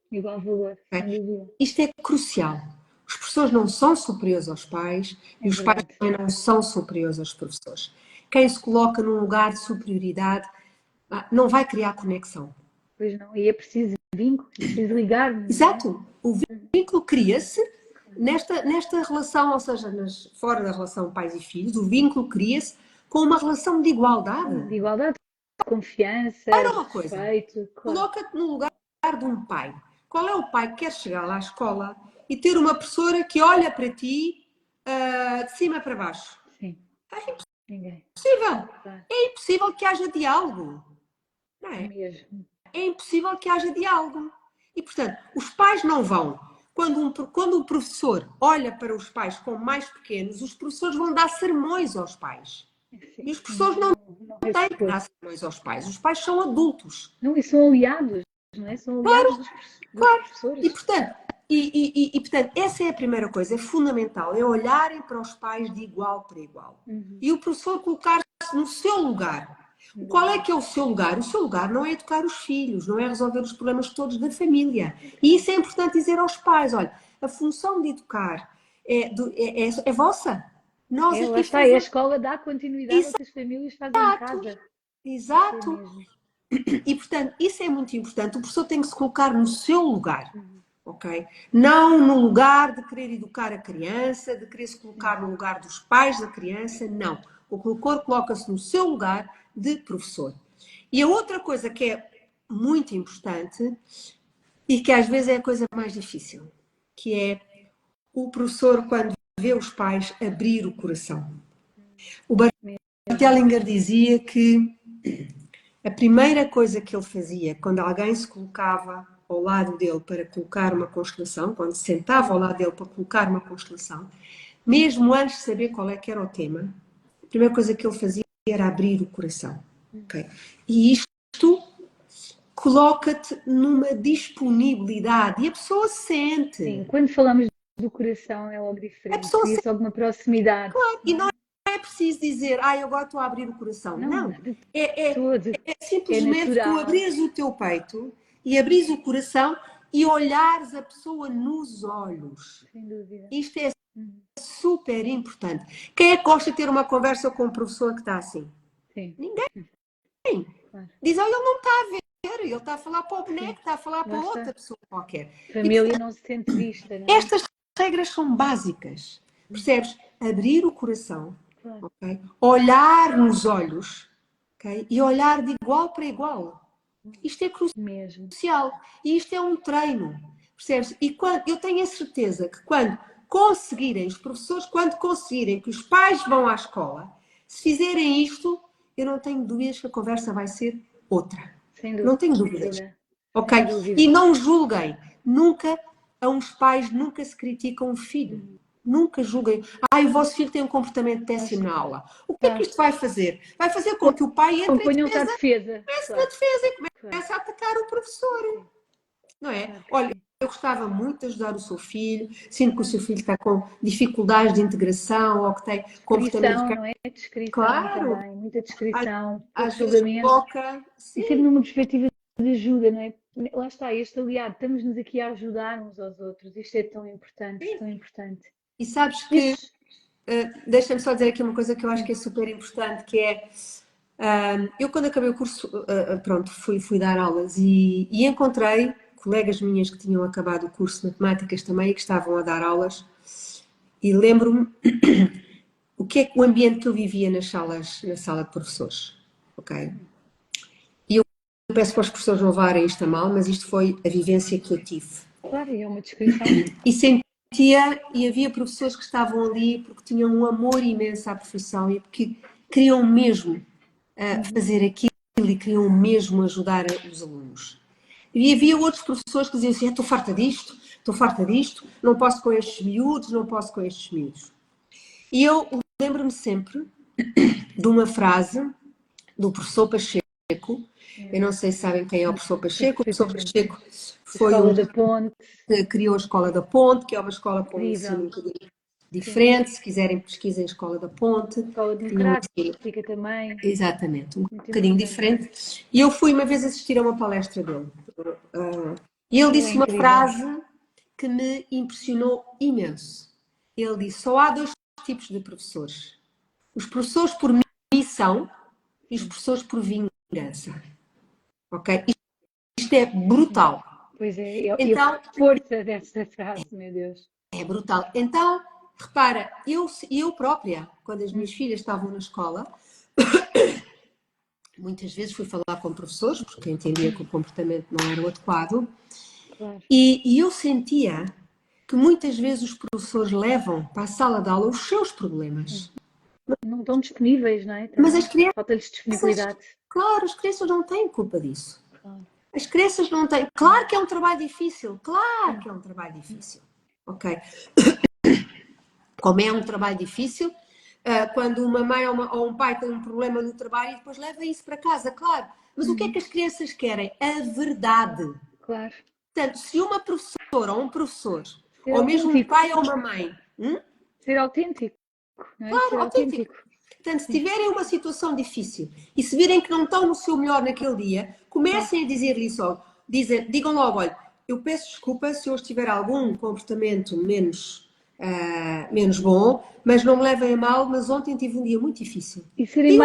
Speaker 1: Igual valor,
Speaker 2: Ok?
Speaker 1: sem dúvida.
Speaker 2: Isto é crucial. Os professores não são superiores aos pais e
Speaker 1: É
Speaker 2: os pais
Speaker 1: verdade.
Speaker 2: também não são superiores aos professores. Quem se coloca num lugar de superioridade não vai criar conexão.
Speaker 1: Pois não. E é preciso vínculo, é preciso ligar-nos, não é?
Speaker 2: Exato. O vínculo cria-se nesta relação, ou seja, fora da relação pais e filhos, o vínculo cria-se com uma relação de igualdade.
Speaker 1: De igualdade, de confiança,
Speaker 2: Para
Speaker 1: de
Speaker 2: uma coisa,
Speaker 1: respeito, claro.
Speaker 2: coloca-te no lugar de um pai. Qual é o pai que quer chegar lá à escola e ter uma professora que olha para ti de cima para baixo?
Speaker 1: Sim,
Speaker 2: É
Speaker 1: ninguém.
Speaker 2: impossível.
Speaker 1: Claro.
Speaker 2: É impossível que haja diálogo. Não é?
Speaker 1: Mesmo.
Speaker 2: É impossível que haja diálogo. E, portanto, os pais não vão. Quando o professor olha para os pais como mais pequenos, os professores vão dar sermões aos pais. E
Speaker 1: Sim,
Speaker 2: os professores não
Speaker 1: não é
Speaker 2: têm que dar
Speaker 1: suposto.
Speaker 2: sermões aos pais. Os pais são adultos.
Speaker 1: Não, e são aliados, não é? São aliados dos
Speaker 2: Claro. E,
Speaker 1: professores.
Speaker 2: portanto, portanto, essa é a primeira coisa. É fundamental. É olharem para os pais de igual para igual.
Speaker 1: Uhum.
Speaker 2: E o professor colocar-se no seu lugar. Qual é que é o seu lugar? O seu lugar não é educar os filhos, não é resolver os problemas todos da família. E isso é importante dizer aos pais: olha, a função de educar é vossa. Nós
Speaker 1: É, lá
Speaker 2: aqui
Speaker 1: está, é a
Speaker 2: fazemos
Speaker 1: escola dá continuidade ao
Speaker 2: isso.
Speaker 1: que as famílias fazem em casa. Isso é
Speaker 2: Exato.
Speaker 1: mesmo.
Speaker 2: E, portanto, isso é muito importante. O professor tem que se colocar no seu lugar,
Speaker 1: Uhum.
Speaker 2: ok? Não no lugar de querer educar a criança, de querer se colocar no
Speaker 1: Uhum.
Speaker 2: lugar dos pais da criança, não. O professor coloca-se no seu lugar de professor. E a outra coisa que é muito importante e que às vezes é a coisa mais difícil, que é o professor, quando vê os pais, abrir o coração. O
Speaker 1: Mesmo.
Speaker 2: Barthellinger dizia que a primeira coisa que ele fazia quando alguém se colocava ao lado dele para colocar uma constelação, quando se sentava ao lado dele para colocar uma constelação, mesmo antes de saber qual é que era o tema, a primeira coisa que ele fazia era abrir o coração. Okay? E isto coloca-te numa disponibilidade e a pessoa
Speaker 1: Sim,
Speaker 2: sente.
Speaker 1: quando falamos do coração é logo
Speaker 2: A
Speaker 1: diferente.
Speaker 2: pessoa sente.
Speaker 1: Cria-se alguma proximidade,
Speaker 2: E
Speaker 1: não
Speaker 2: não
Speaker 1: é?
Speaker 2: é preciso dizer, eu agora estou a abrir o coração.
Speaker 1: Não,
Speaker 2: Não.
Speaker 1: de
Speaker 2: É, é,
Speaker 1: todo.
Speaker 2: é
Speaker 1: É
Speaker 2: simplesmente tu
Speaker 1: natural.
Speaker 2: abrires o teu peito e abrires o coração e olhares a pessoa nos olhos.
Speaker 1: Sem dúvida.
Speaker 2: Isto é
Speaker 1: Uhum.
Speaker 2: super importante. Quem é que gosta de ter uma conversa com um professor que está assim?
Speaker 1: Sim,
Speaker 2: Ninguém.
Speaker 1: claro.
Speaker 2: Diz, olha, ele não está a ver, ele está a falar para o
Speaker 1: Sim,
Speaker 2: boneco, está a falar para
Speaker 1: lá
Speaker 2: outra
Speaker 1: está.
Speaker 2: pessoa qualquer. E,
Speaker 1: Família
Speaker 2: portanto,
Speaker 1: não se sente vista, não é?
Speaker 2: estas regras são básicas. Percebes? Abrir o coração,
Speaker 1: Claro,
Speaker 2: okay? Olhar nos olhos, okay? E olhar de igual para igual. Isto é
Speaker 1: mesmo.
Speaker 2: crucial. E isto é um treino. Percebes? E eu tenho a certeza que quando conseguirem, os professores, quando conseguirem que os pais vão à escola, se fizerem isto, eu não tenho dúvidas que a conversa vai ser outra.
Speaker 1: Sem
Speaker 2: Não tenho dúvidas.
Speaker 1: dúvida.
Speaker 2: Ok?
Speaker 1: Sem dúvida.
Speaker 2: E não julguem. Nunca, uns pais nunca se criticam um filho.
Speaker 1: Uhum.
Speaker 2: Nunca julguem. O vosso filho tem um comportamento
Speaker 1: Lá
Speaker 2: péssimo na
Speaker 1: está.
Speaker 2: aula. O que é que isto vai fazer? Vai fazer com que o pai entre em
Speaker 1: Componham-se à
Speaker 2: defesa,
Speaker 1: defesa.
Speaker 2: comece na
Speaker 1: Claro,
Speaker 2: defesa e
Speaker 1: claro.
Speaker 2: comece a atacar o professor.
Speaker 1: Sim,
Speaker 2: Não é?
Speaker 1: claro que
Speaker 2: Olha,
Speaker 1: sim.
Speaker 2: eu gostava muito de ajudar o seu filho, sinto que o
Speaker 1: Claro.
Speaker 2: seu filho está com dificuldades de integração ou que tem comportamentos.
Speaker 1: Descrição, não é? Descrição
Speaker 2: Claro,
Speaker 1: também. Muita
Speaker 2: às,
Speaker 1: descrição, pouco
Speaker 2: às vezes
Speaker 1: julgamento.
Speaker 2: coloca.
Speaker 1: E sempre
Speaker 2: Sim,
Speaker 1: numa perspectiva de ajuda, não é? Lá está, este aliado, estamos-nos aqui a ajudar uns aos outros. Isto é tão importante,
Speaker 2: sim.
Speaker 1: tão importante.
Speaker 2: E sabes que,
Speaker 1: Estes,
Speaker 2: deixa-me só dizer aqui uma coisa que eu acho
Speaker 1: sim,
Speaker 2: que é super importante, que é, eu quando acabei o curso, pronto, fui dar aulas e encontrei colegas minhas que tinham acabado o curso de matemáticas também e que estavam a dar aulas e lembro-me o que é o ambiente que eu vivia na sala de professores, ok? E eu peço para os professores não levarem isto a mal, mas isto foi a vivência que eu tive.
Speaker 1: claro, e é uma descrição.
Speaker 2: E e havia professores que estavam ali porque tinham um amor imenso à profissão e porque queriam mesmo fazer aquilo e queriam mesmo ajudar os alunos. E havia outros professores que diziam assim, estou farta disto, não posso com estes miúdos, não posso com estes miúdos. E eu lembro-me sempre de uma frase do professor Pacheco. Eu não sei se sabem quem é o professor Pacheco. O professor Pacheco foi
Speaker 1: Escola da Ponte.
Speaker 2: Que criou a Escola da Ponte, que é uma escola com um ensino um bocadinho diferente. Se quiserem, pesquisem a Escola da Ponte.
Speaker 1: Escola Democrática também.
Speaker 2: Exatamente, um
Speaker 1: Muito
Speaker 2: bocadinho
Speaker 1: importante.
Speaker 2: diferente. E eu fui uma vez assistir a uma palestra dele. E ele disse uma frase que me impressionou imenso. Ele disse, só há dois tipos de professores. Os professores por missão e os professores por vingança. Ok? Isto é brutal.
Speaker 1: Pois é,
Speaker 2: então,
Speaker 1: a força dessa frase, meu Deus.
Speaker 2: É brutal. Então, repara, eu própria, quando as minhas filhas estavam na escola, muitas vezes fui falar com professores, porque eu entendia que o comportamento não era o adequado,
Speaker 1: Claro.
Speaker 2: e eu sentia que muitas vezes os professores levam para a sala de aula os seus problemas.
Speaker 1: Não estão disponíveis, não é? Também.
Speaker 2: Mas as crianças...
Speaker 1: Falta-lhes disponibilidade.
Speaker 2: Claro, as crianças não têm culpa disso.
Speaker 1: Claro.
Speaker 2: As crianças não têm... Claro que é um trabalho difícil. Claro que é um trabalho difícil. Ok? Como é um trabalho difícil, quando uma mãe ou um pai tem um problema no trabalho e depois leva isso para casa, claro. Mas o que é que as crianças querem? A verdade.
Speaker 1: Claro.
Speaker 2: Portanto, se uma professora ou um professor,
Speaker 1: ser
Speaker 2: ou
Speaker 1: autêntico.
Speaker 2: mesmo um pai ou uma mãe...
Speaker 1: Ser autêntico. Não é?
Speaker 2: Claro,
Speaker 1: ser
Speaker 2: autêntico. Portanto, se tiverem uma situação difícil e se virem que não estão no seu melhor naquele dia, comecem a dizer-lhe só. Digam logo, olha, eu peço desculpa se hoje tiver algum comportamento menos bom, mas não me levem a mal, mas ontem tive um dia muito difícil.
Speaker 1: E serem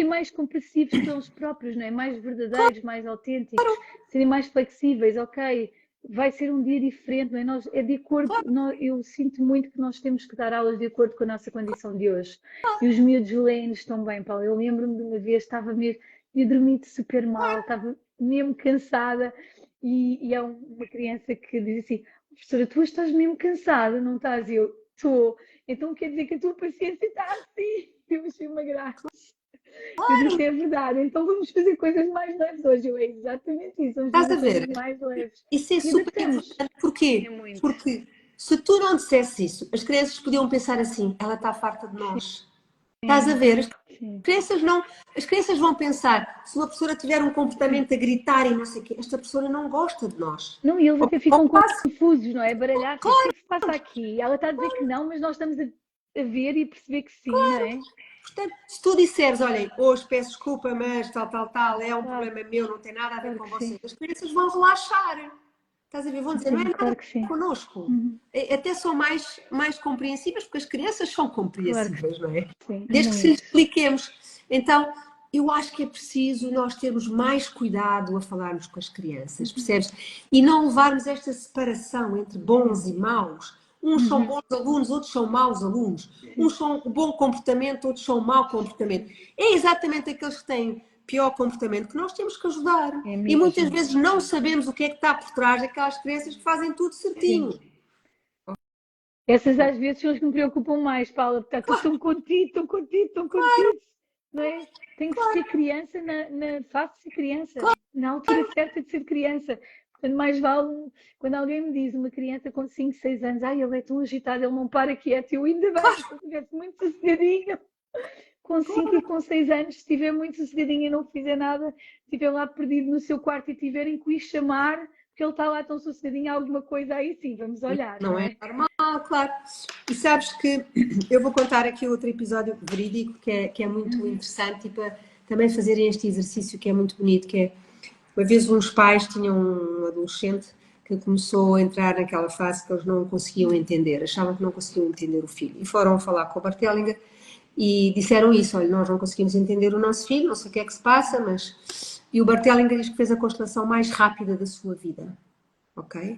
Speaker 1: mais compreensivos com eles próprios, não é? Mais verdadeiros, mais autênticos, serem mais flexíveis, ok, vai ser um dia diferente, não é? É de acordo, eu sinto muito que nós temos que dar aulas de acordo com a nossa condição de hoje. E os miúdos leem-nos também, Paulo. Eu lembro-me de uma vez, estava mesmo, eu dormi super mal, estava mesmo cansada, e há uma criança que diz assim, professora, tu estás mesmo cansada, não estás? E eu, estou. Então quer dizer que a tua paciência está assim. Eu achei uma graça. Eu disse, é verdade, então vamos fazer coisas mais leves hoje. Eu, é exatamente isso, vamos fazer coisas mais leves.
Speaker 2: Isso é super importante. Porquê? Porque se tu não dissesse isso, as crianças podiam pensar assim, ela está farta de nós. Estás a ver? As crianças vão pensar, se uma professora tiver um comportamento a gritar e não sei o quê, esta professora não gosta de nós.
Speaker 1: Não, e eles até ficam confusos, não é? Baralhados. Claro. O que é que se passa aqui? Ela está a dizer que não, mas nós estamos a ver e a perceber que sim, não é?
Speaker 2: Portanto, se tu disseres, olhem, hoje peço desculpa, mas tal, é um problema meu, não tem nada a ver com vocês, as crianças vão relaxar. Estás a ver? Vão dizer, não é nada connosco. Até são mais compreensíveis, porque as crianças são compreensíveis, não é?
Speaker 1: Sim,
Speaker 2: desde que se lhes expliquemos. Então, eu acho que é preciso nós termos mais cuidado a falarmos com as crianças, percebes? E não levarmos esta separação entre bons e maus. Uns são bons alunos, outros são maus alunos. Uns são bom comportamento, outros são mau comportamento. É exatamente aqueles que têm pior comportamento que nós temos que ajudar. E muitas vezes não sabemos o que é que está por trás daquelas crianças que fazem tudo certinho. Sim.
Speaker 1: Essas às vezes são as que me preocupam mais, Paula, porque está tudo tão contido. Claro. Não é? Tem que ser criança na fase de ser criança, na altura certa de ser criança. Portanto, mais vale quando alguém me diz, uma criança com 5, 6 anos, ele é tão agitado, ele não para quieto, eu ainda bem, se eu estivesse muito sossegadinho, com 5 e com 6 anos, se estiver muito sossegadinho e não fizer nada, estiver lá perdido no seu quarto e tiverem que o ir chamar, porque ele está lá tão sossegadinho, alguma coisa aí sim, vamos olhar. Não é
Speaker 2: normal, claro. E sabes que eu vou contar aqui outro episódio verídico que é muito interessante e para também fazerem este exercício que é muito bonito, que é, uma vez uns pais tinham um adolescente que começou a entrar naquela fase que eles não conseguiam entender, achavam que não conseguiam entender o filho. E foram falar com o Bart Hellinger e disseram isso, olha, nós não conseguimos entender o nosso filho, não sei o que é que se passa, mas... E o Bart Hellinger diz que fez a constelação mais rápida da sua vida, ok?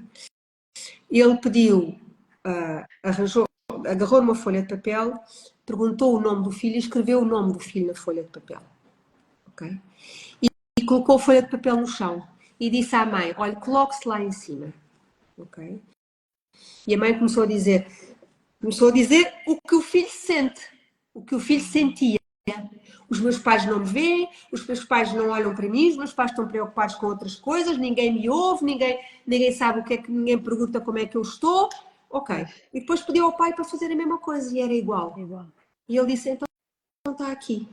Speaker 2: Ele pediu, agarrou numa folha de papel, perguntou o nome do filho e escreveu o nome do filho na folha de papel, ok? E colocou a folha de papel no chão e disse à mãe, olha, coloque-se lá em cima, ok? E a mãe começou a dizer o que o filho sente, o que o filho sentia. Os meus pais não me veem, os meus pais não olham para mim, os meus pais estão preocupados com outras coisas, ninguém me ouve, ninguém sabe o que é que, ninguém pergunta como é que eu estou. Ok. E depois pediu ao pai para fazer a mesma coisa e era igual. E ele disse, então está aqui.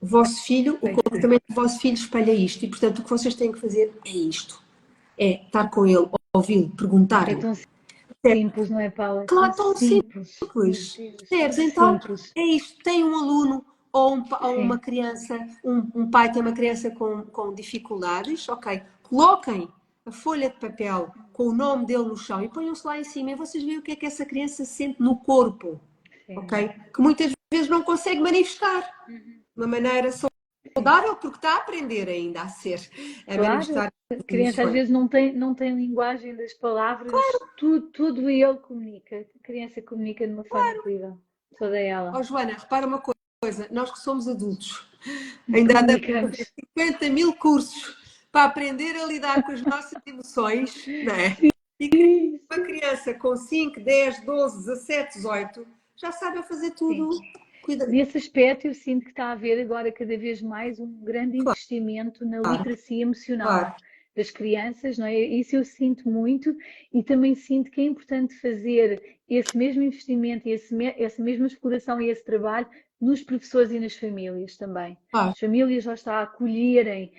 Speaker 2: O vosso filho, o comportamento do vosso filho espelha isto. E, portanto, o que vocês têm que fazer é isto. É estar com ele, ouvi-lo, perguntar-lhe.
Speaker 1: É tão simples, não é, Paula?
Speaker 2: Claro, tão simples. Percebes? Então, é isto. Tem um aluno ou uma criança, um pai tem uma criança com dificuldades, ok. Coloquem a folha de papel com o nome dele no chão e ponham-se lá em cima e vocês veem o que é que essa criança sente no corpo, ok? Que muitas vezes não consegue manifestar de uma maneira saudável porque está a aprender ainda a ser.
Speaker 1: Claro, a criança às vezes não tem linguagem das palavras, tudo ele comunica. A criança comunica de uma forma incrível, toda ela.
Speaker 2: Oh, Joana, repara uma coisa, nós que somos adultos, ainda andamos a fazer 50 mil cursos para aprender a lidar com as nossas emoções, não é? E que uma criança com 5, 10, 12, 17, 18 já sabe fazer tudo.
Speaker 1: Nesse aspecto, eu sinto que está a haver agora cada vez mais um grande investimento na literacia emocional das crianças, não é? Isso eu sinto muito e também sinto que é importante fazer esse mesmo investimento e essa mesma exploração e esse trabalho nos professores e nas famílias também. As famílias já estão a acolherem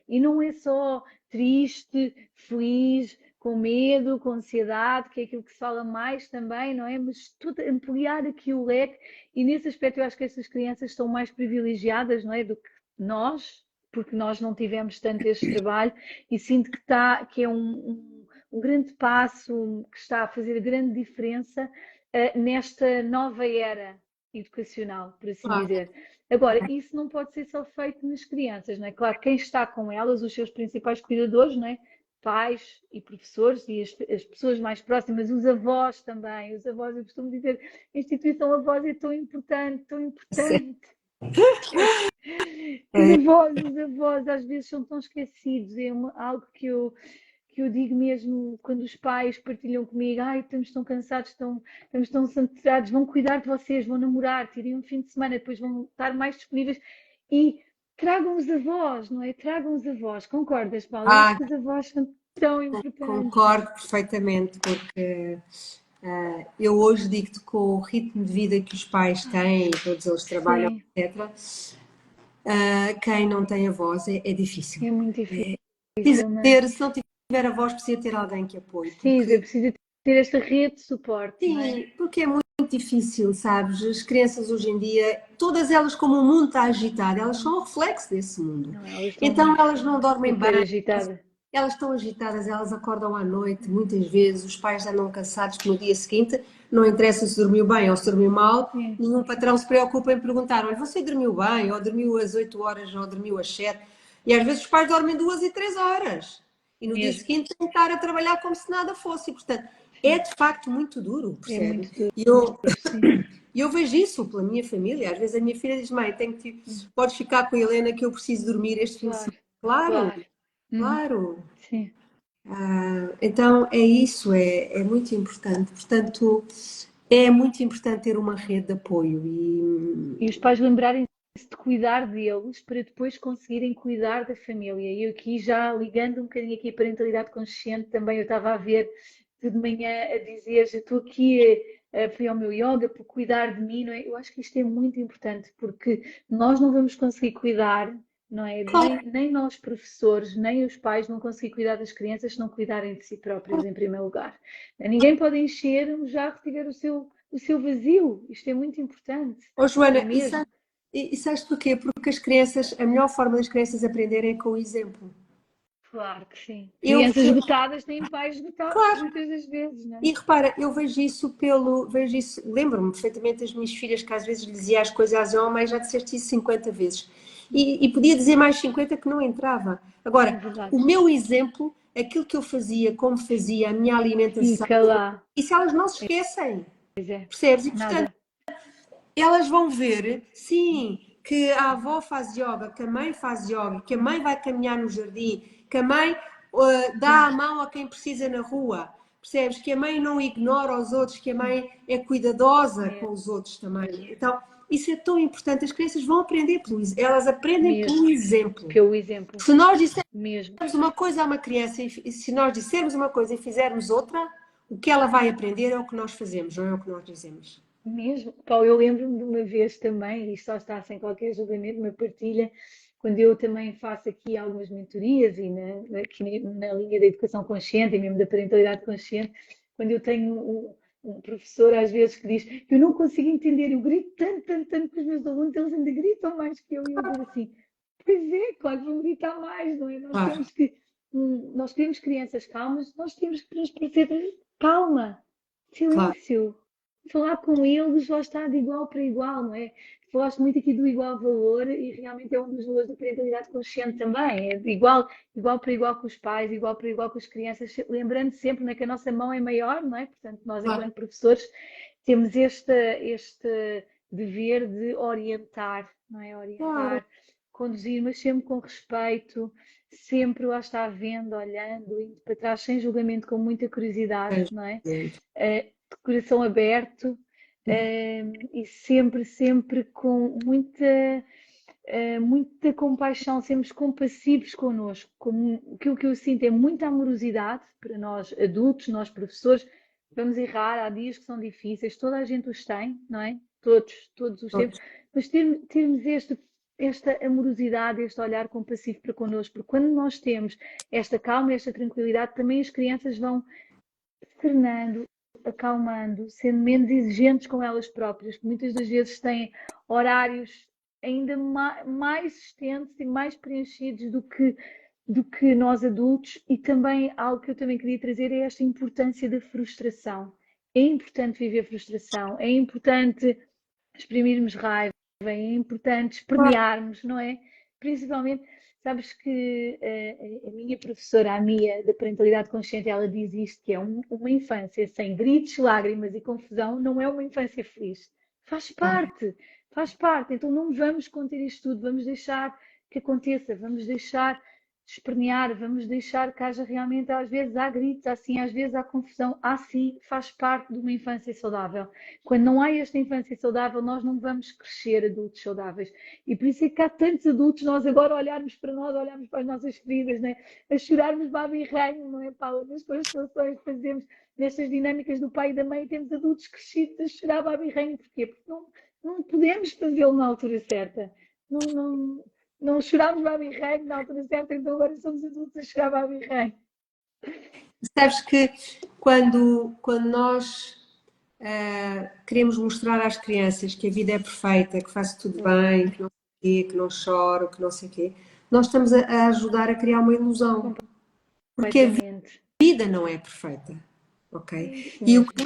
Speaker 1: e não é só triste, feliz, com medo, com ansiedade, que é aquilo que se fala mais também, não é? Mas tudo, ampliar aqui o leque e nesse aspecto eu acho que essas crianças estão mais privilegiadas, não é? Do que nós, porque nós não tivemos tanto este trabalho e sinto que é um grande passo, que está a fazer grande diferença nesta nova era educacional, por assim dizer. Agora, isso não pode ser só feito nas crianças, não é? Claro, quem está com elas, os seus principais cuidadores, não é? Pais e professores e as pessoas mais próximas, os avós também. Os avós, eu costumo dizer, a instituição avós é tão importante, tão importante. Os avós às vezes são tão esquecidos. É algo que eu digo mesmo quando os pais partilham comigo, estamos tão cansados, estamos tão saturados, vão cuidar de vocês, vão namorar, tirem um fim de semana, depois vão estar mais disponíveis e tragam os avós, não é? Tragam os avós. Concordas, Paula? Acho que os avós são tão importantes.
Speaker 2: Concordo perfeitamente, porque eu hoje digo-te com o ritmo de vida que os pais têm, todos eles trabalham, etc. Quem não tem avós é difícil.
Speaker 1: É muito difícil.
Speaker 2: Se não tiver avós, precisa ter alguém que apoie.
Speaker 1: Precisa ter esta rede de suporte.
Speaker 2: Sim, porque é muito difícil, sabes? As crianças hoje em dia, todas elas, como o mundo está agitado, elas são um reflexo desse mundo. Então elas não dormem bem. Elas estão agitadas, elas acordam à noite, muitas vezes, os pais andam cansados que no dia seguinte não interessa se dormiu bem ou se dormiu mal, nenhum patrão se preocupa em perguntar, olha, você dormiu bem, ou dormiu às 8 horas, ou dormiu às 7, e às vezes os pais dormem 2 e 3 horas, e no dia seguinte têm que estar a trabalhar como se nada fosse, e portanto, é de facto muito duro, percebe? E eu vejo isso pela minha família, às vezes a minha filha diz, mãe, podes ficar com a Helena que eu preciso dormir este fim de semana. Claro.
Speaker 1: Sim.
Speaker 2: Então é isso, é muito importante. Portanto, é muito importante ter uma rede de apoio.
Speaker 1: E os pais lembrarem-se de cuidar deles para depois conseguirem cuidar da família. E eu aqui já ligando um bocadinho aqui a parentalidade consciente, também eu estava a ver de manhã a dizer, já estou aqui, fui ao meu yoga por cuidar de mim, não é? Eu acho que isto é muito importante porque nós não vamos conseguir cuidar, não é? Nem nós professores, nem os pais vão conseguir cuidar das crianças se não cuidarem de si próprios em primeiro lugar. Ninguém pode encher um jarro se tiver o seu vazio. Isto é muito importante.
Speaker 2: Joana, e sabes porquê? Porque as crianças, a melhor forma das crianças aprenderem é com o exemplo.
Speaker 1: Claro que sim. Crianças esgotadas têm pais esgotados muitas das vezes, não é?
Speaker 2: E repara, eu vejo isso lembro-me perfeitamente das minhas filhas que às vezes lhe dizia as coisas, mãe, já disseste isso 50 vezes. E podia dizer mais 50 que não entrava. Agora, o meu exemplo, aquilo que eu fazia, como fazia, a minha alimentação, isso elas não se esquecem. Percebes? E portanto, elas vão ver, sim, que a avó faz yoga, que a mãe faz yoga, que a mãe vai caminhar no jardim, que a mãe dá a mão a quem precisa na rua. percebes? Que a mãe não ignora os outros, que a mãe é cuidadosa com os outros também. Então, isso é tão importante. As crianças vão aprender elas aprendem
Speaker 1: Mesmo.
Speaker 2: pelo exemplo.
Speaker 1: Pelo exemplo.
Speaker 2: Se nós dissermos
Speaker 1: Mesmo.
Speaker 2: uma coisa a uma criança e se nós dissermos uma coisa e fizermos outra, o que ela vai aprender é o que nós fazemos, não é o que nós dizemos.
Speaker 1: Mesmo. Paulo, eu lembro-me de uma vez também, e só está sem qualquer julgamento, uma partilha, quando eu também faço aqui algumas mentorias e aqui na linha da educação consciente e mesmo da parentalidade consciente, quando eu tenho um professor às vezes que diz, eu não consigo entender, eu grito tanto, tanto, tanto com os meus alunos, eles ainda gritam mais que eu, e eu digo assim, pois é, claro que vão gritar mais, não é?
Speaker 2: Claro.
Speaker 1: Nós queremos crianças calmas, nós temos que transparecer calma,
Speaker 2: Claro.
Speaker 1: silêncio. Falar com eles já está de igual para igual, não é? Falaste muito aqui do igual valor e realmente é um dos valores da parentalidade consciente também. É de igual para igual com os pais, igual para igual com as crianças, lembrando sempre, né, que a nossa mão é maior, não é? Portanto, nós,
Speaker 2: Claro.
Speaker 1: enquanto professores, temos este dever de orientar, não é? Orientar,
Speaker 2: Claro.
Speaker 1: conduzir, mas sempre com respeito, sempre lá está vendo, olhando, indo para trás, sem julgamento, com muita curiosidade, não é? De coração aberto, e sempre, sempre com muita compaixão, sermos compassivos connosco. Aquilo que eu sinto é muita amorosidade para nós adultos, nós professores. Vamos errar, há dias que são difíceis, toda a gente os tem, não é? Todos os temos, mas termos esta amorosidade, este olhar compassivo para connosco, porque quando nós temos esta calma, esta tranquilidade, também as crianças vão serenando, acalmando, sendo menos exigentes com elas próprias, que muitas das vezes têm horários ainda mais extensos e mais preenchidos do que nós adultos. E também algo que eu também queria trazer é esta importância da frustração. É importante viver frustração, é importante exprimirmos raiva, é importante espernearmos, não é? Principalmente, sabes que a minha professora, a Mia, da parentalidade consciente, ela diz isto, que é uma infância sem gritos, lágrimas e confusão, não é uma infância feliz. Faz parte, faz parte. Então não vamos conter isto tudo, vamos deixar que aconteça, vamos deixar espernear, vamos deixar que haja realmente, às vezes há gritos, assim, às vezes há confusão, sim, faz parte de uma infância saudável. Quando não há esta infância saudável, nós não vamos crescer adultos saudáveis. E por isso é que há tantos adultos, nós agora olharmos para nós, olharmos para as nossas feridas, né? A chorarmos baba e ranho, não é, Paula? Nas constelações que fazemos, nestas dinâmicas do pai e da mãe, temos adultos crescidos a chorar baba e ranho. Porquê? Porque não podemos fazê-lo na altura certa. Não chorámos baba e ranho na altura certa, então agora somos adultos a chorar baba e ranho.
Speaker 2: Sabes que quando nós queremos mostrar às crianças que a vida é perfeita, que faz tudo bem, que não sei o quê, que não choro, que não sei o quê, nós estamos a ajudar a criar uma ilusão. Porque a vida não é perfeita, ok? E o que